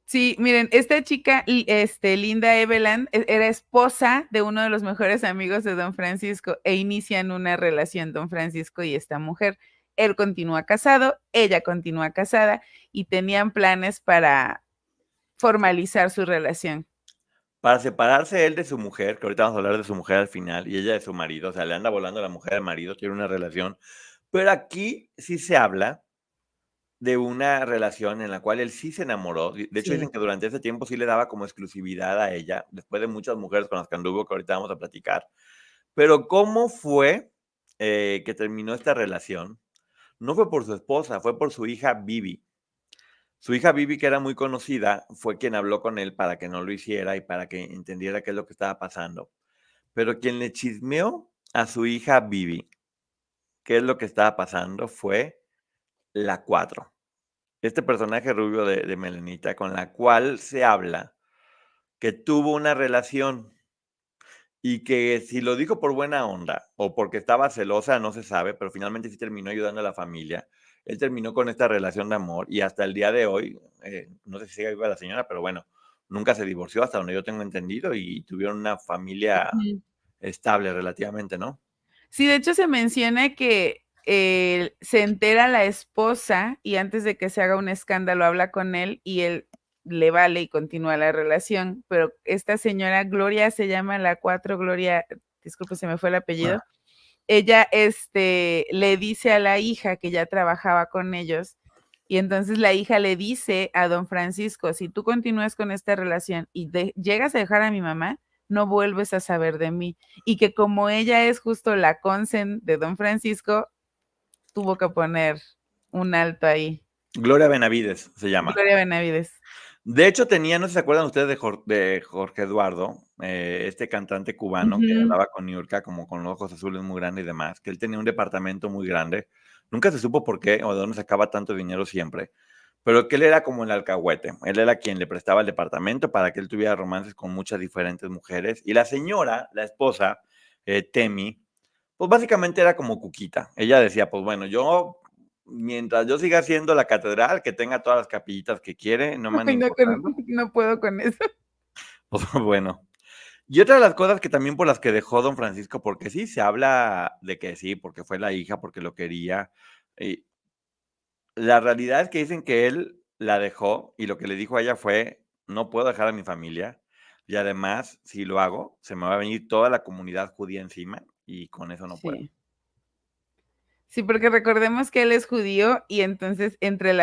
Sí, miren, esta chica, Linda Eveland, era esposa de uno de los mejores amigos de don Francisco e inician una relación don Francisco y esta mujer. Él continúa casado, ella continúa casada y tenían planes para formalizar su relación. Para separarse él de su mujer, que ahorita vamos a hablar de su mujer al final, y ella de su marido, o sea, le anda volando la mujer al marido, tiene una relación. Pero aquí sí se habla de una relación en la cual él sí se enamoró. De hecho, dicen Sí. que durante ese tiempo sí le daba como exclusividad a ella, después de muchas mujeres con las que anduvo, que ahorita vamos a platicar. Pero ¿cómo fue que terminó esta relación? No fue por su esposa, fue por su hija Bibi. Su hija Bibi, que era muy conocida, fue quien habló con él para que no lo hiciera y para que entendiera qué es lo que estaba pasando. Pero quien le chismeó a su hija Bibi qué es lo que estaba pasando fue la 4. Este personaje rubio de Melenita, con la cual se habla que tuvo una relación y que si lo dijo por buena onda o porque estaba celosa, no se sabe, pero finalmente sí terminó ayudando a la familia. Él terminó con esta relación de amor y hasta el día de hoy, no sé si sigue viva la señora, pero bueno, nunca se divorció hasta donde yo tengo entendido y tuvieron una familia Ujú. estable relativamente, ¿no? Sí, de hecho se menciona que se entera la esposa y antes de que se haga un escándalo habla con él y él le vale y continúa la relación, pero esta señora Gloria se llama la 4, Gloria, disculpe, se me fue el apellido. Ella le dice a la hija que ya trabajaba con ellos y entonces la hija le dice a don Francisco, si tú continúas con esta relación y llegas a dejar a mi mamá, no vuelves a saber de mí. Y que como ella es justo la consen de don Francisco, tuvo que poner un alto ahí. Gloria Benavides se llama. Gloria Benavides. De hecho, tenía, no sé si se acuerdan ustedes de Jorge Eduardo, este cantante cubano que Ujú. andaba con Niurka, como con los ojos azules muy grandes y demás, que él tenía un departamento muy grande. Nunca se supo por qué o de dónde sacaba tanto dinero siempre, pero que él era como el alcahuete. Él era quien le prestaba el departamento para que él tuviera romances con muchas diferentes mujeres. Y la señora, la esposa, Temi, pues básicamente era como Cuquita. Ella decía, pues bueno, yo mientras yo siga haciendo la catedral, que tenga todas las capillitas que quiere, no me anda Ay, no, importando. no puedo con eso. Pues bueno. Y otra de las cosas que también por las que dejó don Francisco, porque sí, se habla de que sí, porque fue la hija, porque lo quería. Y la realidad es que dicen que él la dejó y lo que le dijo a ella fue, no puedo dejar a mi familia y además, si lo hago, se me va a venir toda la comunidad judía encima y con eso no puedo. Sí. Sí, porque recordemos que él es judío y entonces entre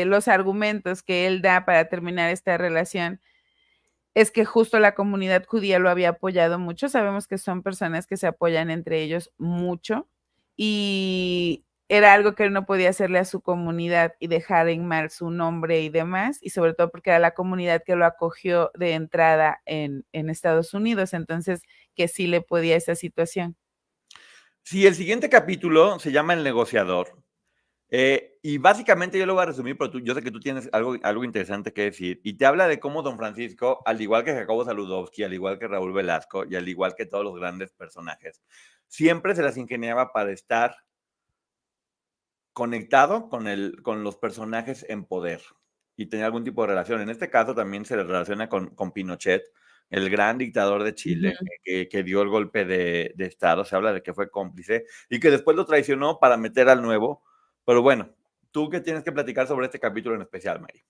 los argumentos que él da para terminar esta relación es que justo la comunidad judía lo había apoyado mucho. Sabemos que son personas que se apoyan entre ellos mucho y era algo que él no podía hacerle a su comunidad y dejar en mal su nombre y demás, y sobre todo porque era la comunidad que lo acogió de entrada en Estados Unidos, entonces que sí le podía esa situación. Sí, el siguiente capítulo se llama El negociador. Y básicamente yo lo voy a resumir, pero yo sé que tú tienes algo interesante que decir. Y te habla de cómo Don Francisco, al igual que Jacobo Saludowski, al igual que Raúl Velasco y al igual que todos los grandes personajes, siempre se las ingeniaba para estar conectado con los personajes en poder y tener algún tipo de relación. En este caso también se le relaciona con Pinochet, el gran dictador de Chile, que dio el golpe de Estado. Se habla de que fue cómplice y que después lo traicionó para meter al nuevo. Pero bueno, ¿tú qué tienes que platicar sobre este capítulo en especial, Mary?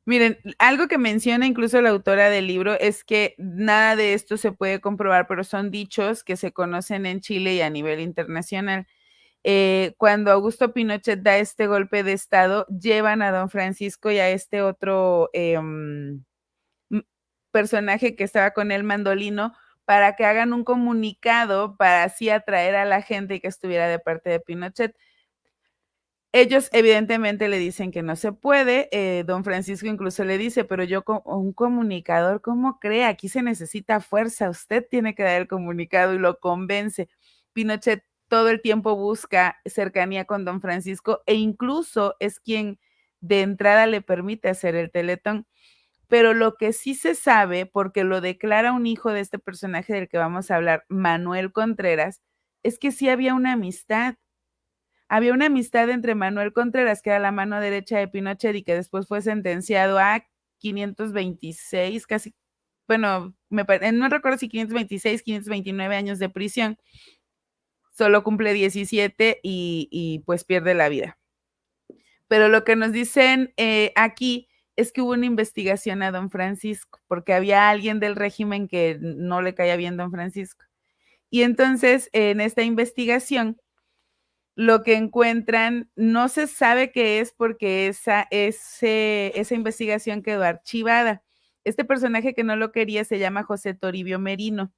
Miren, algo que menciona incluso la autora del libro es que nada de esto se puede comprobar, pero son dichos que se conocen en Chile y a nivel internacional. Cuando Augusto Pinochet da este golpe de Estado, llevan a don Francisco y a este otro personaje que estaba con el Mandolino para que hagan un comunicado para así atraer a la gente que estuviera de parte de Pinochet. Ellos evidentemente le dicen que no se puede, don Francisco incluso le dice, pero yo como un comunicador, ¿cómo cree? Aquí se necesita fuerza, usted tiene que dar el comunicado y lo convence. Pinochet todo el tiempo busca cercanía con don Francisco e incluso es quien de entrada le permite hacer el teletón. Pero lo que sí se sabe, porque lo declara un hijo de este personaje del que vamos a hablar, Manuel Contreras, es que sí había una amistad. Había una amistad entre Manuel Contreras, que era la mano derecha de Pinochet y que después fue sentenciado a 526, casi, bueno, no recuerdo si 526, 529 años de prisión. Solo cumple 17 y pues pierde la vida. Pero lo que nos dicen aquí es que hubo una investigación a don Francisco, porque había alguien del régimen que no le caía bien don Francisco. Y entonces, en esta investigación, lo que encuentran no se sabe qué es porque esa investigación quedó archivada. Este personaje que no lo quería se llama José Toribio Merino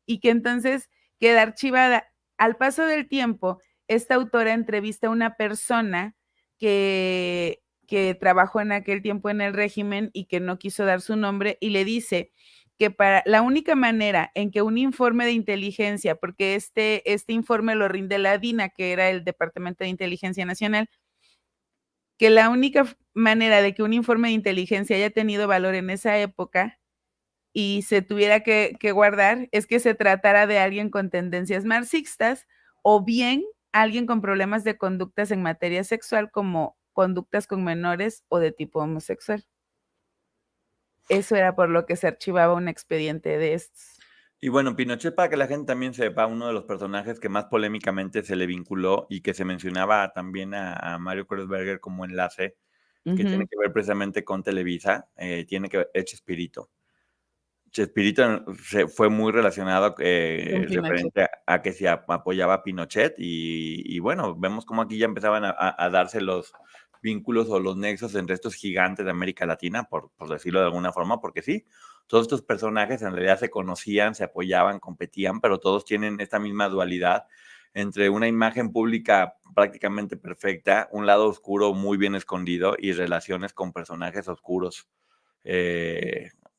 y que entonces queda archivada. Al paso del tiempo, esta autora entrevista a una persona que trabajó en aquel tiempo en el régimen y que no quiso dar su nombre y le dice que para la única manera en que un informe de inteligencia, porque este informe lo rinde la DINA, que era el Departamento de Inteligencia Nacional, que la única manera de que un informe de inteligencia haya tenido valor en esa época y se tuviera que guardar es que se tratara de alguien con tendencias marxistas o bien alguien con problemas de conductas en materia sexual como conductas con menores o de tipo homosexual. Eso era por lo que se archivaba un expediente de estos. Y bueno, Pinochet, para que la gente también sepa, uno de los personajes que más polémicamente se le vinculó y que se mencionaba también a Mario Kreuzberger como enlace, que tiene que ver precisamente con Televisa, tiene que ver, es Chespirito. Chespirito fue muy relacionado referente a que se apoyaba a Pinochet y bueno, vemos cómo aquí ya empezaban a darse los vínculos o los nexos entre estos gigantes de América Latina, por decirlo de alguna forma, porque sí, todos estos personajes en realidad se conocían, se apoyaban, competían, pero todos tienen esta misma dualidad entre una imagen pública prácticamente perfecta, un lado oscuro muy bien escondido y relaciones con personajes oscuros,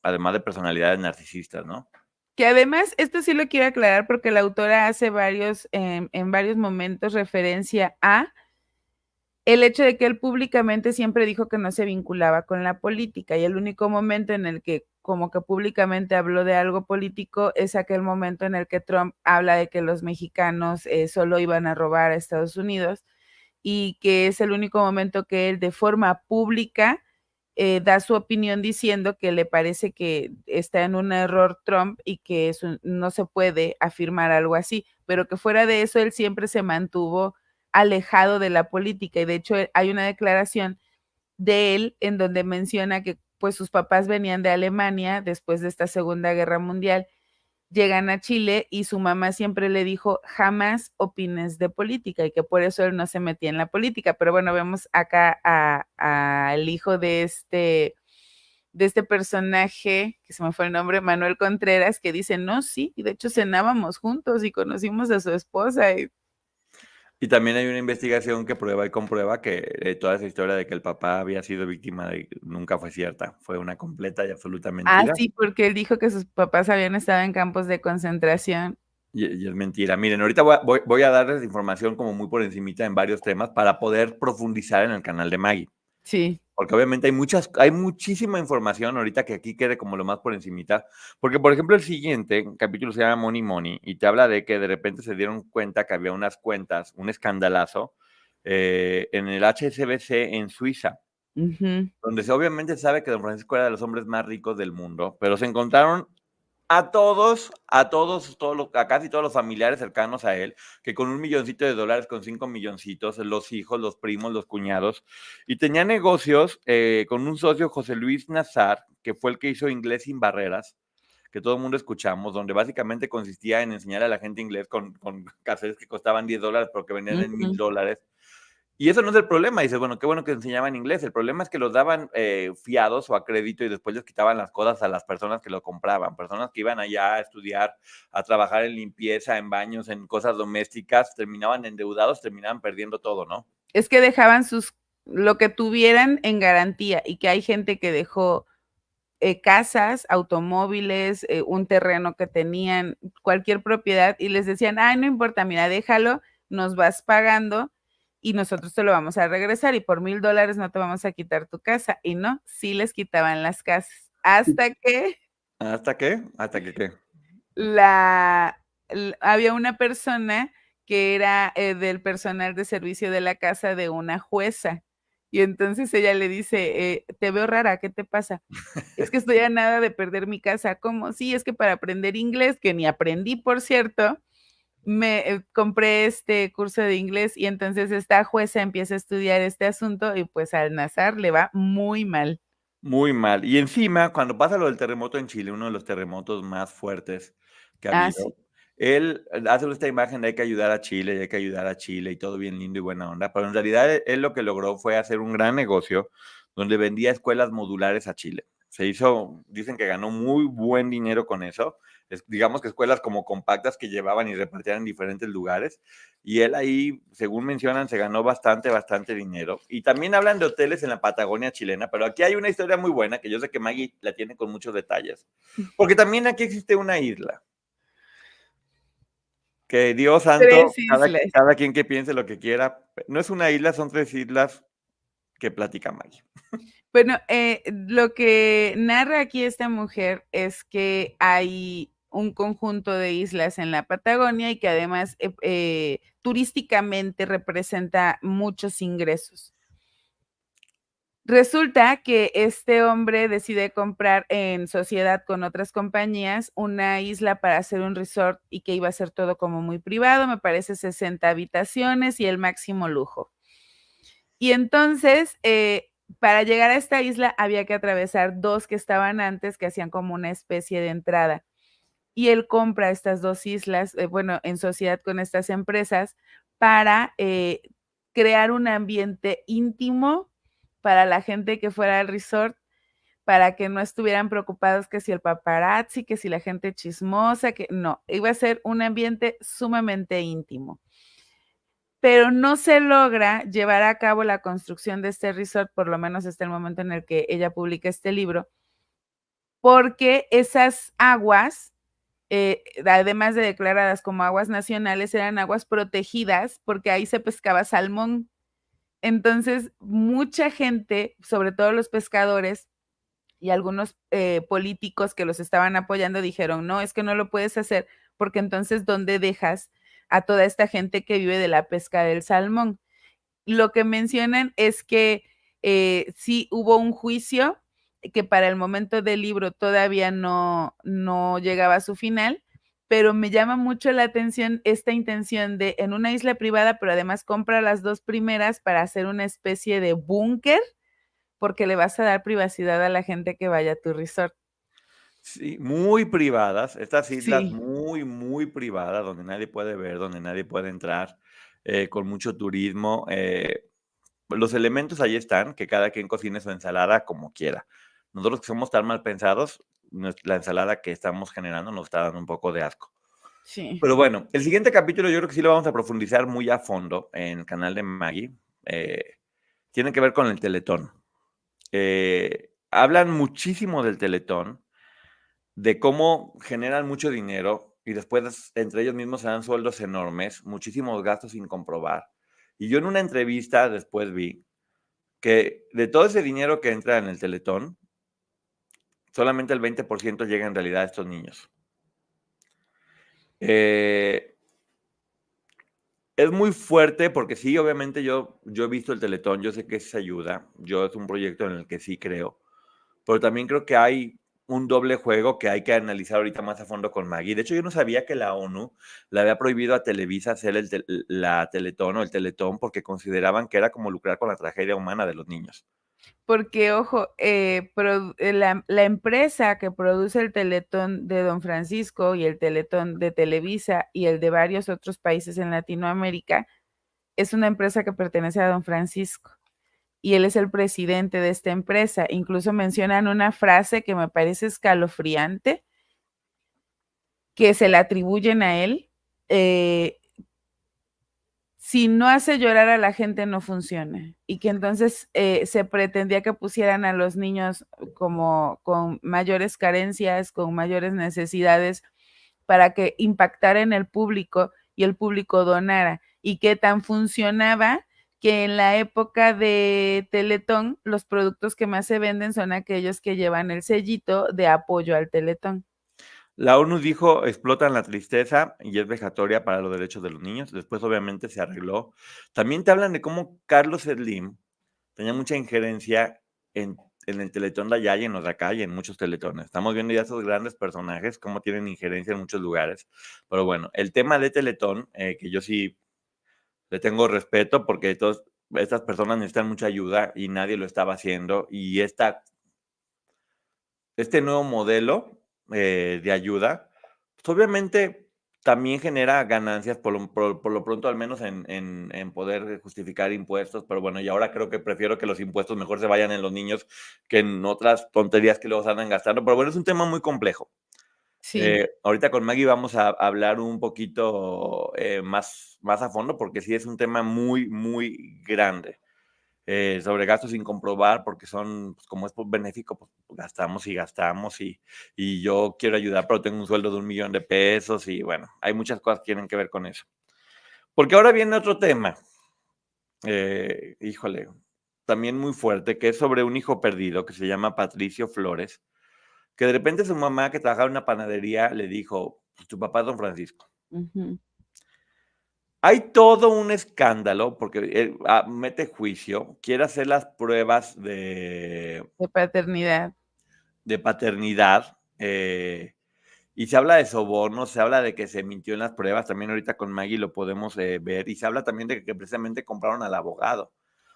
además de personalidades narcisistas, ¿no? Que además, esto sí lo quiero aclarar porque la autora hace en varios momentos referencia a el hecho de que él públicamente siempre dijo que no se vinculaba con la política y el único momento en el que como que públicamente habló de algo político es aquel momento en el que Trump habla de que los mexicanos solo iban a robar a Estados Unidos y que es el único momento que él de forma pública da su opinión diciendo que le parece que está en un error Trump y que eso no se puede afirmar algo así, pero que fuera de eso él siempre se mantuvo alejado de la política y de hecho hay una declaración de él en donde menciona que pues sus papás venían de Alemania después de esta Segunda Guerra Mundial llegan a Chile y su mamá siempre le dijo, jamás opines de política, y que por eso él no se metía en la política. Pero bueno, vemos acá al hijo de este personaje, que se me fue el nombre, Manuel Contreras, que dice, no, sí, y de hecho cenábamos juntos y conocimos a su esposa. Y también hay una investigación que prueba y comprueba que toda esa historia de que el papá había sido víctima nunca fue cierta, fue una completa y absoluta mentira. Sí, porque él dijo que sus papás habían estado en campos de concentración. Y es mentira. Miren, ahorita voy a darles información como muy por encimita en varios temas para poder profundizar en el canal de Maggie. Sí. Porque obviamente hay muchísima información ahorita que aquí quede como lo más por encimita. Porque, por ejemplo, el siguiente capítulo se llama Money Money y te habla de que de repente se dieron cuenta que había unas cuentas, un escandalazo en el HSBC en Suiza, donde obviamente sabe que don Francisco era de los hombres más ricos del mundo, pero se encontraron a casi todos los familiares cercanos a él, que con $1 milloncito, con 5 milloncitos, los hijos, los primos, los cuñados, y tenía negocios con un socio, José Luis Nazar, que fue el que hizo Inglés sin Barreras, que todo el mundo escuchamos, donde básicamente consistía en enseñar a la gente inglés con cassettes que costaban $10, pero que vendían en $1,000. Y eso no es el problema. Dices, bueno, qué bueno que enseñaban inglés. El problema es que los daban fiados o a crédito y después les quitaban las cosas a las personas que lo compraban. Personas que iban allá a estudiar, a trabajar en limpieza, en baños, en cosas domésticas, terminaban endeudados, terminaban perdiendo todo, ¿no? Es que dejaban lo que tuvieran en garantía, y que hay gente que dejó casas, automóviles, un terreno que tenían, cualquier propiedad, y les decían, ay, no importa, mira, déjalo, nos vas pagando y nosotros te lo vamos a regresar, y por $1,000 no te vamos a quitar tu casa. Y no, sí les quitaban las casas. Hasta que ¿Hasta qué? ¿Hasta que qué? había una persona que era del personal de servicio de la casa de una jueza. Y entonces ella le dice, te veo rara, ¿qué te pasa? Es que estoy a nada de perder mi casa. ¿Cómo? Sí, es que para aprender inglés, que ni aprendí, por cierto, me compré este curso de inglés, y entonces esta jueza empieza a estudiar este asunto y pues al Nazar le va muy mal. Muy mal. Y encima, cuando pasa lo del terremoto en Chile, uno de los terremotos más fuertes que ha Sí. habido, él hace esta imagen de hay que ayudar a Chile, y hay que ayudar a Chile, y todo bien lindo y buena onda, pero en realidad él lo que logró fue hacer un gran negocio donde vendía escuelas modulares a Chile. Dicen que ganó muy buen dinero con eso, digamos que escuelas como compactas que llevaban y repartían en diferentes lugares, y él ahí, según mencionan, se ganó bastante dinero. Y también hablan de hoteles en la Patagonia chilena, pero aquí hay una historia muy buena que yo sé que Maggie la tiene con muchos detalles, porque también aquí existe una isla. Que Dios santo, 3 islas. cada quien que piense lo que quiera. No es una isla, son 3 islas que platica Maggie. Bueno, lo que narra aquí esta mujer es que hay un conjunto de islas en la Patagonia y que además turísticamente representa muchos ingresos. Resulta que este hombre decide comprar en sociedad con otras compañías una isla para hacer un resort, y que iba a ser todo como muy privado, me parece 60 habitaciones y el máximo lujo. Y entonces, para llegar a esta isla había que atravesar 2 que estaban antes, que hacían como una especie de entrada. Y él compra estas 2 islas, bueno, en sociedad con estas empresas, para crear un ambiente íntimo para la gente que fuera al resort, para que no estuvieran preocupados que si el paparazzi, que si la gente chismosa, que no, iba a ser un ambiente sumamente íntimo. Pero no se logra llevar a cabo la construcción de este resort, por lo menos hasta el momento en el que ella publica este libro, porque esas aguas, además de declaradas como aguas nacionales, eran aguas protegidas porque ahí se pescaba salmón. Entonces, mucha gente, sobre todo los pescadores y algunos políticos que los estaban apoyando, dijeron, no, es que no lo puedes hacer, porque entonces, ¿dónde dejas a toda esta gente que vive de la pesca del salmón? Lo que mencionan es que sí hubo un juicio que para el momento del libro todavía no llegaba a su final, pero me llama mucho la atención esta intención de en una isla privada, pero además compra las 2 primeras para hacer una especie de búnker, porque le vas a dar privacidad a la gente que vaya a tu resort. Sí, muy privadas, estas islas Sí, muy, muy privadas, donde nadie puede ver, donde nadie puede entrar, con mucho turismo. Los elementos ahí están, que cada quien cocine su ensalada como quiera. Nosotros que somos tan mal pensados, la ensalada que estamos generando nos está dando un poco de asco. sí. Pero bueno, el siguiente capítulo yo creo que sí lo vamos a profundizar muy a fondo en el canal de Maggie. Tiene que ver con el Teletón. Hablan muchísimo del Teletón, de cómo generan mucho dinero y después entre ellos mismos se dan sueldos enormes, muchísimos gastos sin comprobar. Y yo en una entrevista después vi que de todo ese dinero que entra en el Teletón, solamente el 20% llega en realidad a estos niños. Eh, es muy fuerte porque sí, obviamente yo he visto el Teletón, yo sé que es ayuda, yo es un proyecto en el que sí creo, pero también creo que hay un doble juego que hay que analizar ahorita más a fondo con Maggie. De hecho, yo no sabía que la ONU le había prohibido a Televisa hacer la Teletón o el Teletón porque consideraban que era como lucrar con la tragedia humana de los niños. Porque, ojo, la empresa que produce el Teletón de Don Francisco y el Teletón de Televisa y el de varios otros países en Latinoamérica es una empresa que pertenece a Don Francisco y él es el presidente de esta empresa. Incluso mencionan una frase que me parece escalofriante, que se la atribuyen a él. Si no hace llorar a la gente no funciona y que entonces se pretendía que pusieran a los niños como con mayores carencias, con mayores necesidades para que impactara en el público y el público donara y que tan funcionaba que en la época de Teletón los productos que más se venden son aquellos que llevan el sellito de apoyo al Teletón. La ONU dijo, explotan la tristeza y es vejatoria para los derechos de los niños. Después, obviamente, se arregló. También te hablan de cómo Carlos Slim tenía mucha injerencia en el Teletón de allá y en los de acá y en muchos teletones. Estamos viendo ya esos grandes personajes, cómo tienen injerencia en muchos lugares. Pero bueno, el tema de Teletón, que yo sí le tengo respeto porque todas estas personas necesitan mucha ayuda y nadie lo estaba haciendo. Y este nuevo modelo de ayuda, pues obviamente también genera ganancias por lo pronto, al menos en poder justificar impuestos, pero bueno, y ahora creo que prefiero que los impuestos mejor se vayan en los niños que en otras tonterías que luego se andan gastando, pero bueno, es un tema muy complejo. Sí, Ahorita con Maggie vamos a hablar un poquito más a fondo porque sí es un tema muy, muy grande. Sobre gastos sin comprobar, porque son, pues, como es benéfico, pues gastamos y gastamos y yo quiero ayudar, pero tengo un sueldo de 1,000,000 de pesos y bueno, hay muchas cosas que tienen que ver con eso. Porque ahora viene otro tema, híjole, también muy fuerte, que es sobre un hijo perdido que se llama Patricio Flores, que de repente su mamá, que trabajaba en una panadería, le dijo: "Pues tu papá es Don Francisco". ujú, Hay todo un escándalo porque él, mete juicio, quiere hacer las pruebas de paternidad. de paternidad, y se habla de sobornos, se habla de que se mintió en las pruebas, también ahorita con Maggie lo podemos ver, y se habla también de que precisamente compraron al abogado.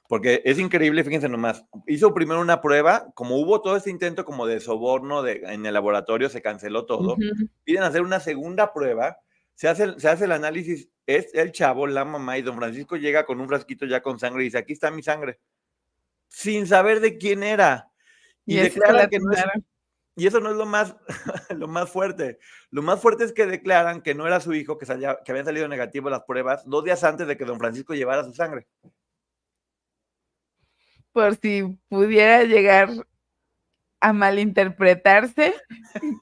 Porque es increíble, fíjense nomás, hizo primero una prueba, como hubo todo este intento como de soborno en el laboratorio, se canceló todo, Ujú. piden hacer una segunda prueba, se hace el análisis, es el chavo, la mamá, y don Francisco llega con un frasquito ya con sangre y dice, aquí está mi sangre, sin saber de quién era. Y Y así se declaran la que no es, tomaron. y eso no es lo más, lo más fuerte. Lo más fuerte es que declaran que no era su hijo, que habían salido negativo las pruebas 2 días antes de que don Francisco llevara su sangre. Por si pudiera llegar a malinterpretarse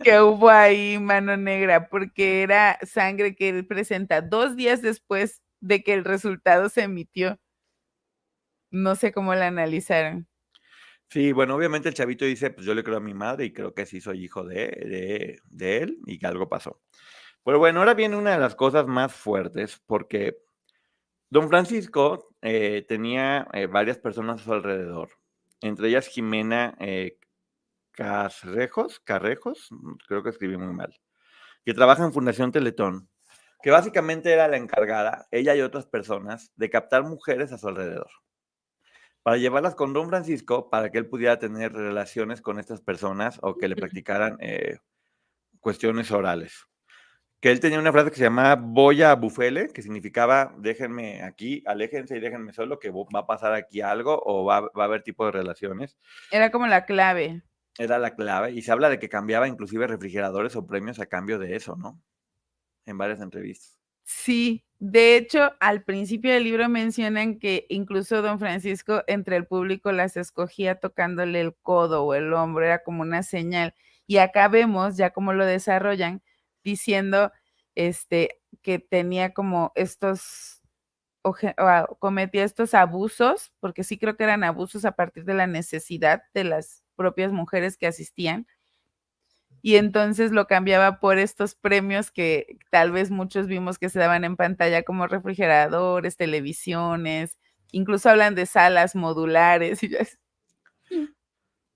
que hubo ahí mano negra, porque era sangre que él presenta 2 días después de que el resultado se emitió. No sé cómo la analizaron. Sí, bueno, obviamente el chavito dice, pues yo le creo a mi madre y creo que sí soy hijo de él y que algo pasó. Pero bueno, ahora viene una de las cosas más fuertes porque don Francisco tenía varias personas a su alrededor, entre ellas Jimena Carrejos, creo que escribí muy mal, que trabaja en Fundación Teletón, que básicamente era la encargada, ella y otras personas, de captar mujeres a su alrededor, para llevarlas con don Francisco para que él pudiera tener relaciones con estas personas o que le practicaran cuestiones orales. Que él tenía una frase que se llamaba Boya Bufele, que significaba déjenme aquí, aléjense y déjenme solo, que va a pasar aquí algo o va a haber tipo de relaciones. Era como la clave. Era la clave. Y se habla de que cambiaba inclusive refrigeradores o premios a cambio de eso, ¿no? En varias entrevistas. Sí, de hecho, al principio del libro mencionan que incluso don Francisco entre el público las escogía tocándole el codo o el hombro, era como una señal. Y acá vemos ya cómo lo desarrollan, diciendo que tenía como cometía estos abusos, porque sí creo que eran abusos a partir de la necesidad de las propias mujeres que asistían, y entonces lo cambiaba por estos premios que tal vez muchos vimos que se daban en pantalla, como refrigeradores, televisiones, incluso hablan de salas modulares. Y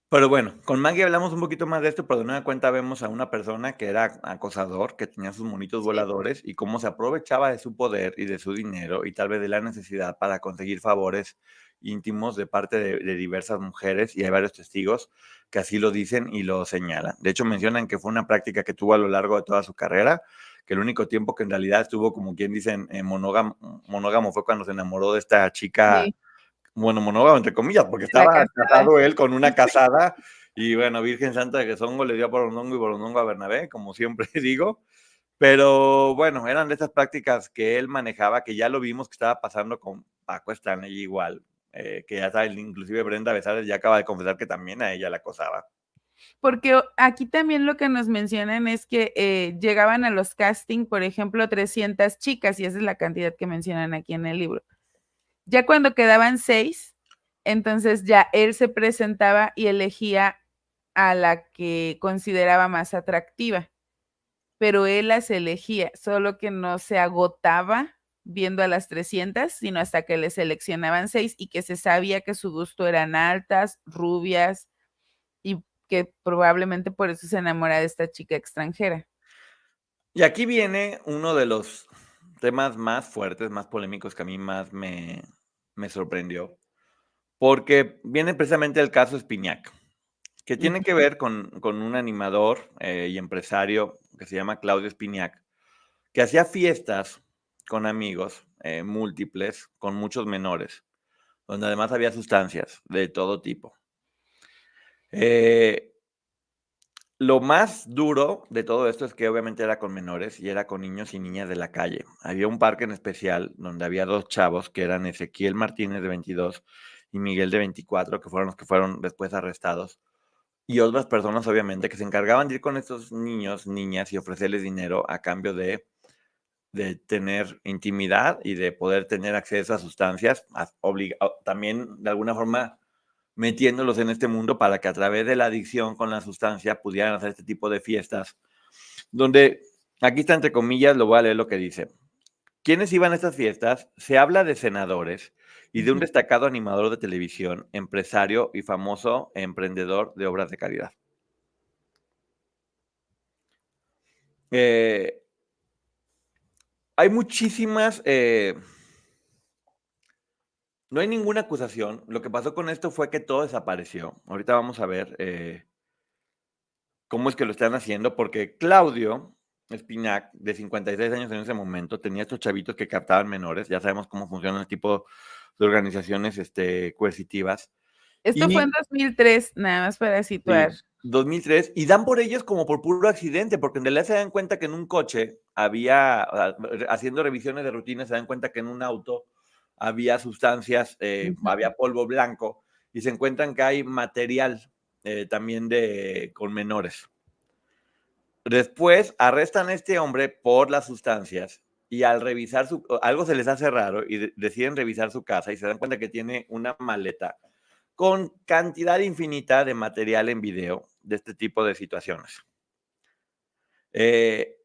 Pero bueno, con Maggie hablamos un poquito más de esto, pero de nueva cuenta vemos a una persona que era acosador, que tenía sus monitos sí. voladores y cómo se aprovechaba de su poder y de su dinero y tal vez de la necesidad para conseguir favores íntimos de parte de diversas mujeres, y hay varios testigos que así lo dicen y lo señalan. De hecho, mencionan que fue una práctica que tuvo a lo largo de toda su carrera, que el único tiempo que en realidad estuvo, como quien dicen, monógamo fue cuando se enamoró de esta chica, Sí, bueno, monógamo entre comillas, porque la estaba casada. casado él con una casada y bueno, Virgen Santa de Quesongo le dio a Borondongo y Borondongo a Bernabé, como siempre digo. Pero bueno, eran de esas prácticas que él manejaba, que ya lo vimos que estaba pasando con Paco Stanley igual, que ya saben, inclusive Brenda Besares ya acaba de confesar que también a ella la acosaba. Porque aquí también lo que nos mencionan es que llegaban a los casting, por ejemplo, 300 chicas, y esa es la cantidad que mencionan aquí en el libro. Ya cuando quedaban 6, entonces ya él se presentaba y elegía a la que consideraba más atractiva, pero él las elegía, solo que no se agotaba viendo a las 300, sino hasta que le seleccionaban 6 y que se sabía que su gusto eran altas, rubias, y que probablemente por eso se enamora de esta chica extranjera. Y aquí viene uno de los temas más fuertes, más polémicos que a mí más me sorprendió, porque viene precisamente el caso Espinac, que tiene que ver con un animador y empresario que se llama Claudio Espinac, que hacía fiestas con amigos múltiples, con muchos menores, donde además había sustancias de todo tipo. Lo más duro de todo esto es que obviamente era con menores y era con niños y niñas de la calle. Había un parque en especial donde había 2 chavos, que eran Ezequiel Martínez, de 22, y Miguel, de 24, que fueron los que fueron después arrestados. Y otras personas, obviamente, que se encargaban de ir con estos niños, niñas y ofrecerles dinero a cambio de tener intimidad y de poder tener acceso a sustancias, también de alguna forma metiéndolos en este mundo para que a través de la adicción con la sustancia pudieran hacer este tipo de fiestas, donde, aquí está entre comillas, lo voy a leer lo que dice. ¿Quiénes iban a estas fiestas? Se habla de senadores y de un destacado animador de televisión, empresario y famoso emprendedor de obras de caridad. Hay muchísimas... no hay ninguna acusación. Lo que pasó con esto fue que todo desapareció. Ahorita vamos a ver cómo es que lo están haciendo, porque Claudio Espinac, de 56 años en ese momento, tenía estos chavitos que captaban menores. Ya sabemos cómo funcionan el tipo de organizaciones coercitivas. Esto fue en Y 2003, nada más para situar. sí, 2003, y dan por ellos como por puro accidente, porque en realidad se dan cuenta que en un coche había, haciendo revisiones de rutina, se dan cuenta que en un auto había sustancias, había polvo blanco, y se encuentran que hay material también con menores. Después arrestan a este hombre por las sustancias y al revisar algo se les hace raro y deciden revisar su casa y se dan cuenta que tiene una maleta con cantidad infinita de material en video de este tipo de situaciones. Que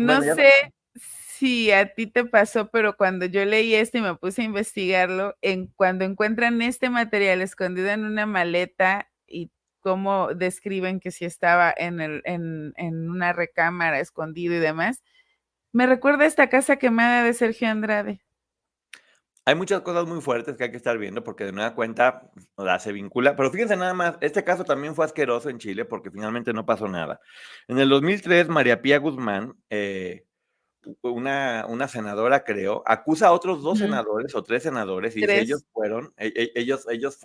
no Bueno, ya sé si a ti te pasó, pero cuando yo leí esto y me puse a investigarlo, cuando encuentran este material escondido en una maleta y cómo describen que si estaba en una recámara escondido y demás, me recuerda a esta casa quemada de Sergio Andrade. hay muchas cosas muy fuertes que hay que estar viendo porque de nueva cuenta, o sea, se vincula. Pero fíjense nada más, este caso también fue asqueroso en Chile porque finalmente no pasó nada. En el 2003, María Pía Guzmán, una senadora, creo, acusa a otros 2 Ujú. senadores o 3 senadores y dice: "Ellos 3. fueron, ellos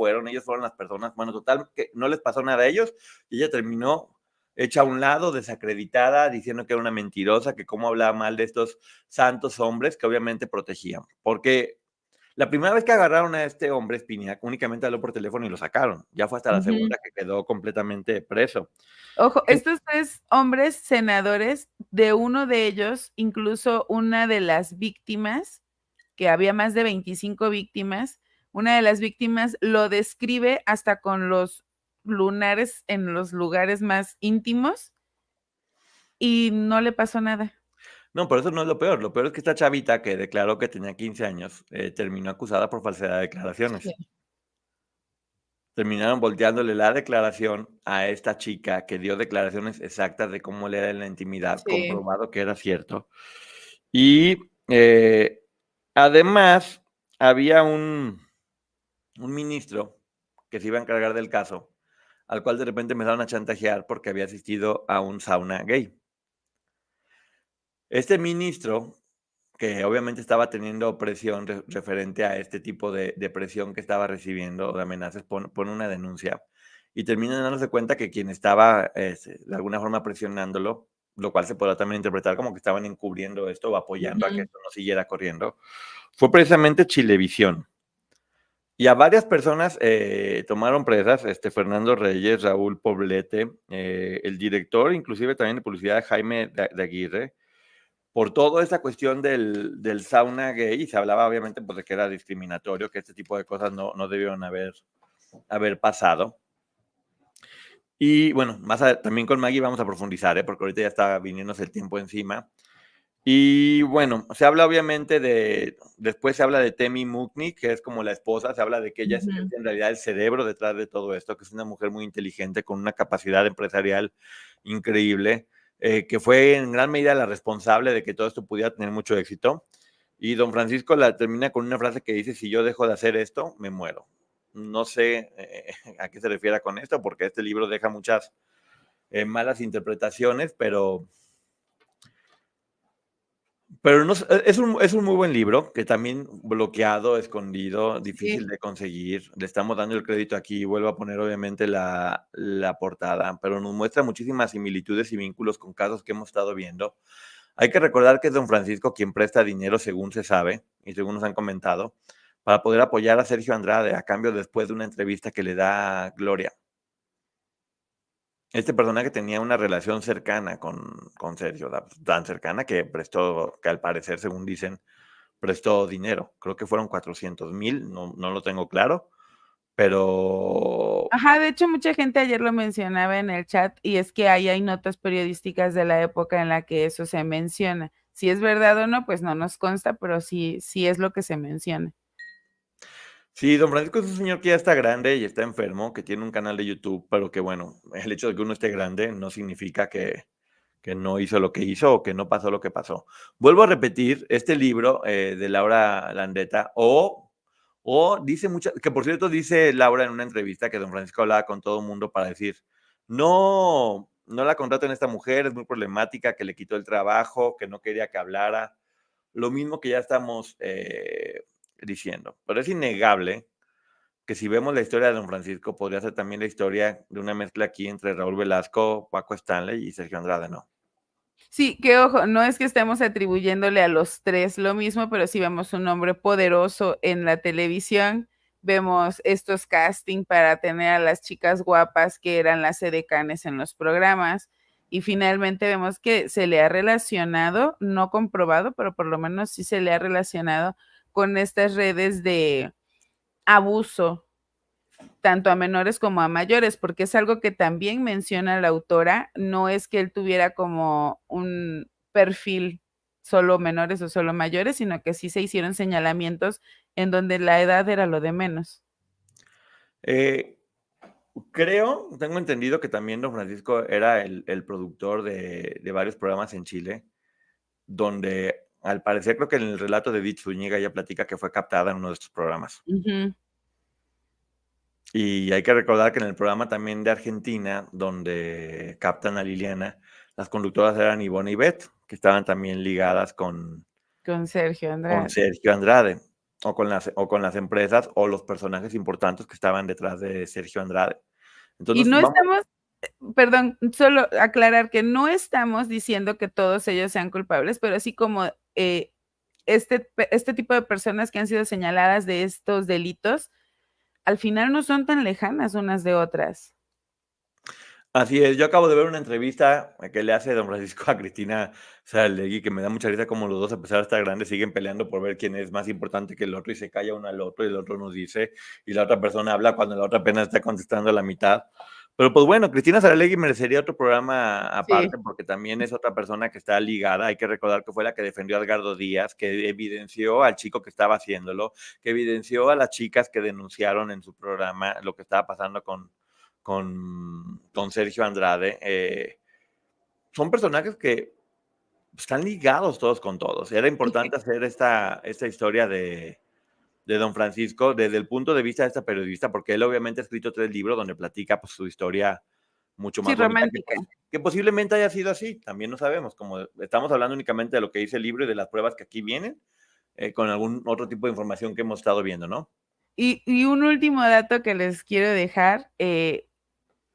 fueron las personas", bueno, total, que no les pasó nada a ellos, y ella terminó hecha a un lado, desacreditada, diciendo que era una mentirosa, que cómo hablaba mal de estos santos hombres que obviamente protegían. Porque la primera vez que agarraron a este hombre, Spinac, únicamente habló por teléfono y lo sacaron. Ya fue hasta la Ujú. segunda que quedó completamente preso. Ojo, En estos 3 hombres senadores, de uno de ellos, incluso una de las víctimas, que había más de 25 víctimas, una de las víctimas lo describe hasta con los lunares en los lugares más íntimos y no le pasó nada. No, pero eso no es lo peor es que esta chavita que declaró que tenía 15 años, terminó acusada por falsedad de Sí. declaraciones. Terminaron volteándole la declaración a esta chica que dio declaraciones exactas de cómo le era en la intimidad, Sí. comprobado que era cierto. Y, además, había un ministro que se iba a encargar del caso, al cual de repente empezaron a chantajear porque había asistido a un sauna gay. Este ministro, que obviamente estaba teniendo presión referente a este tipo de presión que estaba recibiendo, de amenazas, pone una denuncia y terminan dándose cuenta que quien estaba de alguna forma presionándolo, lo cual se podrá también interpretar como que estaban encubriendo esto o apoyando a que Ujú. esto no siguiera corriendo, fue precisamente Chilevisión. Y a varias personas tomaron presas, Fernando Reyes, Raúl Poblete, el director, inclusive también de publicidad, Jaime de Aguirre, por toda esta cuestión del sauna gay, y se hablaba obviamente pues, de que era discriminatorio, que este tipo de cosas no debieron haber pasado. Y bueno, también con Maggie vamos a profundizar, porque ahorita ya está viniéndose el tiempo encima. Y bueno, se habla obviamente después se habla de Temi Mukni, que es como la esposa, se habla de que ella es Ujú. en realidad el cerebro detrás de todo esto, que es una mujer muy inteligente, con una capacidad empresarial increíble, que fue en gran medida la responsable de que todo esto pudiera tener mucho éxito. Y don Francisco la termina con una frase que dice: "Si yo dejo de hacer esto, me muero". No sé a qué se refiere con esto, porque este libro deja muchas malas interpretaciones, pero no es un muy buen libro, que también bloqueado, escondido, difícil Sí. de conseguir. Le estamos dando el crédito aquí, vuelvo a poner obviamente la portada, pero nos muestra muchísimas similitudes y vínculos con casos que hemos estado viendo. Hay que recordar que es don Francisco quien presta dinero, según se sabe, y según nos han comentado, para poder apoyar a Sergio Andrade, a cambio después de una entrevista que le da Gloria. Este personaje tenía una relación cercana con Sergio, tan cercana que prestó, que al parecer, según dicen, prestó dinero. Creo que fueron 400,000, no lo tengo claro, pero Ajá, de hecho, mucha gente ayer lo mencionaba en el chat, y es que ahí hay notas periodísticas de la época en la que eso se menciona. Si es verdad o no, pues no nos consta, pero sí es lo que se menciona. sí, don Francisco es un señor que ya está grande y está enfermo, que tiene un canal de YouTube, pero que bueno, el hecho de que uno esté grande no significa que no hizo lo que hizo o que no pasó lo que pasó. Vuelvo a repetir, este libro de Laura Landeta, o dice muchas, que por cierto dice Laura en una entrevista que don Francisco hablaba con todo el mundo para decir, no la contraten a esta mujer, es muy problemática, que le quitó el trabajo, que no quería que hablara, lo mismo que ya estamos diciendo. Pero es innegable que si vemos la historia de don Francisco, podría ser también la historia de una mezcla aquí entre Raúl Velasco, Paco Stanley y Sergio Andrade, ¿no? Sí, que ojo, no es que estemos atribuyéndole a los 3 lo mismo, pero sí vemos un hombre poderoso en la televisión, vemos estos casting para tener a las chicas guapas que eran las edecanes en los programas, y finalmente vemos que se le ha relacionado, no comprobado, pero por lo menos sí se le ha relacionado con estas redes de abuso tanto a menores como a mayores, porque es algo que también menciona la autora, no es que él tuviera como un perfil solo menores o solo mayores, sino que sí se hicieron señalamientos en donde la edad era lo de menos. Eh, tengo entendido que también don Francisco era el productor de varios programas en Chile, donde al parecer creo que en el relato de Edith Zúñiga ella platica que fue captada en uno de estos programas. Y hay que recordar que en el programa también de Argentina, donde captan a Liliana, las conductoras eran Ivonne y Beth, que estaban también ligadas con Sergio Andrade. Sergio Andrade, o con las empresas o los personajes importantes que estaban detrás de Sergio Andrade. Entonces, y no estamos, perdón, solo aclarar que no estamos diciendo que todos ellos sean culpables, pero así como este tipo de personas que han sido señaladas de estos delitos, al final no son tan lejanas unas de otras. Así es, yo acabo de ver una entrevista que le hace don Francisco a Cristina Saralegui, que me da mucha risa como los dos, a pesar de estar grandes, siguen peleando por ver quién es más importante que el otro y se calla uno al otro y el otro nos dice y la otra persona habla cuando la otra apenas está contestando a la mitad. Pero pues bueno, Cristina Saralegui merecería otro programa aparte, porque también es otra persona que está ligada. Hay que recordar que fue la que defendió a Edgardo Díaz, que evidenció al chico que estaba haciéndolo, que evidenció a las chicas que denunciaron en su programa lo que estaba pasando con Sergio Andrade. Son personajes que están ligados todos con todos. Era importante hacer esta historia de don Francisco desde el punto de vista de esta periodista, porque él obviamente ha escrito 3 libros donde platica pues, su historia mucho más romántica. Que posiblemente haya sido así, también no sabemos, como estamos hablando únicamente de lo que dice el libro y de las pruebas que aquí vienen, con algún otro tipo de información que hemos estado viendo, ¿no? Y un último dato que les quiero dejar,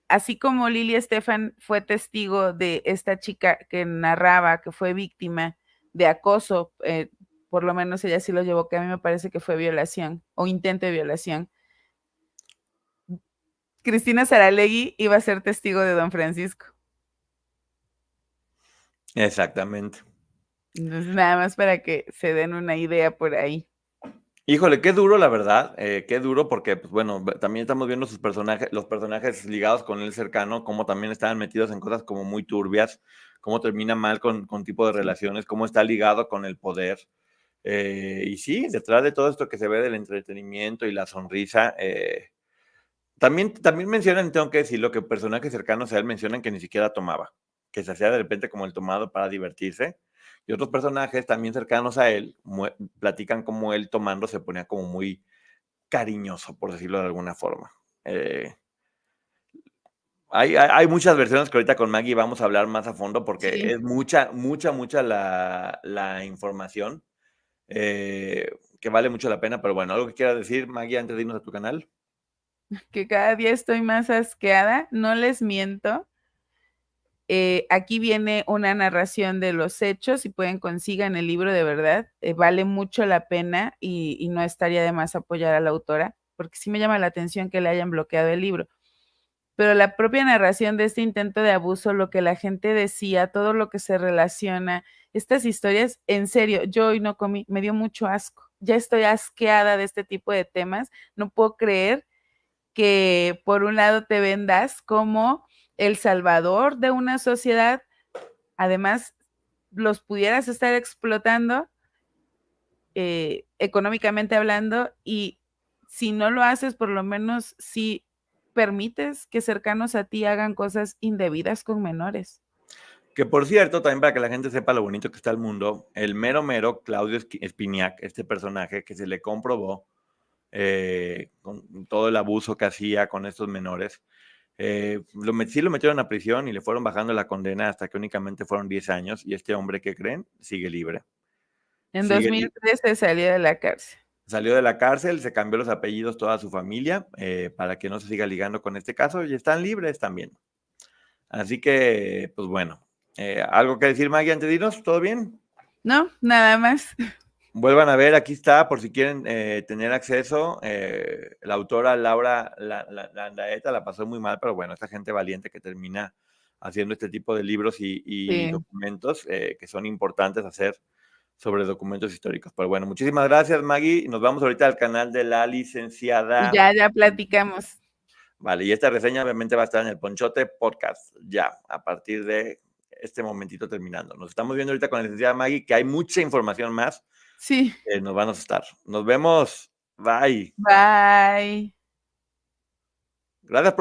así como Lili Estefan fue testigo de esta chica que narraba que fue víctima de acoso, por lo menos ella sí lo llevó, que a mí me parece que fue violación o intento de violación. Cristina Saralegui iba a ser testigo de don Francisco. Exactamente. Entonces, nada más para que se den una idea por ahí. Híjole, qué duro, la verdad, qué duro, porque, pues bueno, también estamos viendo los personajes ligados con él cercano, cómo también estaban metidos en cosas como muy turbias, cómo termina mal con tipo de relaciones, cómo está ligado con el poder. Y sí, detrás de todo esto que se ve del entretenimiento y la sonrisa, también mencionan, tengo que decirlo, que personajes cercanos a él mencionan que ni siquiera tomaba, que se hacía de repente como el tomado para divertirse. Y otros personajes también cercanos a él platican cómo él tomando se ponía como muy cariñoso, por decirlo de alguna forma. Hay muchas versiones que ahorita con Maggie vamos a hablar más a fondo porque es mucha la información que vale mucho la pena. Pero bueno, ¿algo que quieras decir, Maggie, antes de irnos a tu canal? Que cada día estoy más asqueada, no les miento. Aquí viene una narración de los hechos, si pueden consigan el libro de verdad, vale mucho la pena y no estaría de más apoyar a la autora, porque sí me llama la atención que le hayan bloqueado el libro. Pero la propia narración de este intento de abuso, lo que la gente decía, todo lo que se relaciona, estas historias, en serio, yo hoy no comí, me dio mucho asco. Ya estoy asqueada de este tipo de temas. No puedo creer que por un lado te vendas como el salvador de una sociedad, además los pudieras estar explotando económicamente hablando, y si no lo haces, por lo menos si permites que cercanos a ti hagan cosas indebidas con menores. Que por cierto, también para que la gente sepa lo bonito que está el mundo, el mero Claudio Espiniak, este personaje que se le comprobó con todo el abuso que hacía con estos menores, sí lo metieron a prisión y le fueron bajando la condena hasta que únicamente fueron 10 años y este hombre, ¿qué creen? Sigue libre. En 2013 salió de la cárcel. Salió de la cárcel, se cambió los apellidos toda su familia para que no se siga ligando con este caso y están libres también. Así que, pues bueno, ¿algo que decir, Maggie, antes de irnos? ¿Todo bien? No, nada más. Vuelvan a ver, aquí está, por si quieren tener acceso. La autora Laura Landaeta la pasó muy mal, pero bueno, esta gente valiente que termina haciendo este tipo de libros y documentos que son importantes hacer sobre documentos históricos. Pero bueno, muchísimas gracias, Maggie. Nos vamos ahorita al canal de la licenciada. Ya platicamos. Vale, y esta reseña obviamente va a estar en el Ponchote Podcast, ya, a partir de este momentito terminando. Nos estamos viendo ahorita con la licenciada Maggie, que hay mucha información más. Sí. Nos van a estar. Nos vemos. Bye. Bye. Gracias por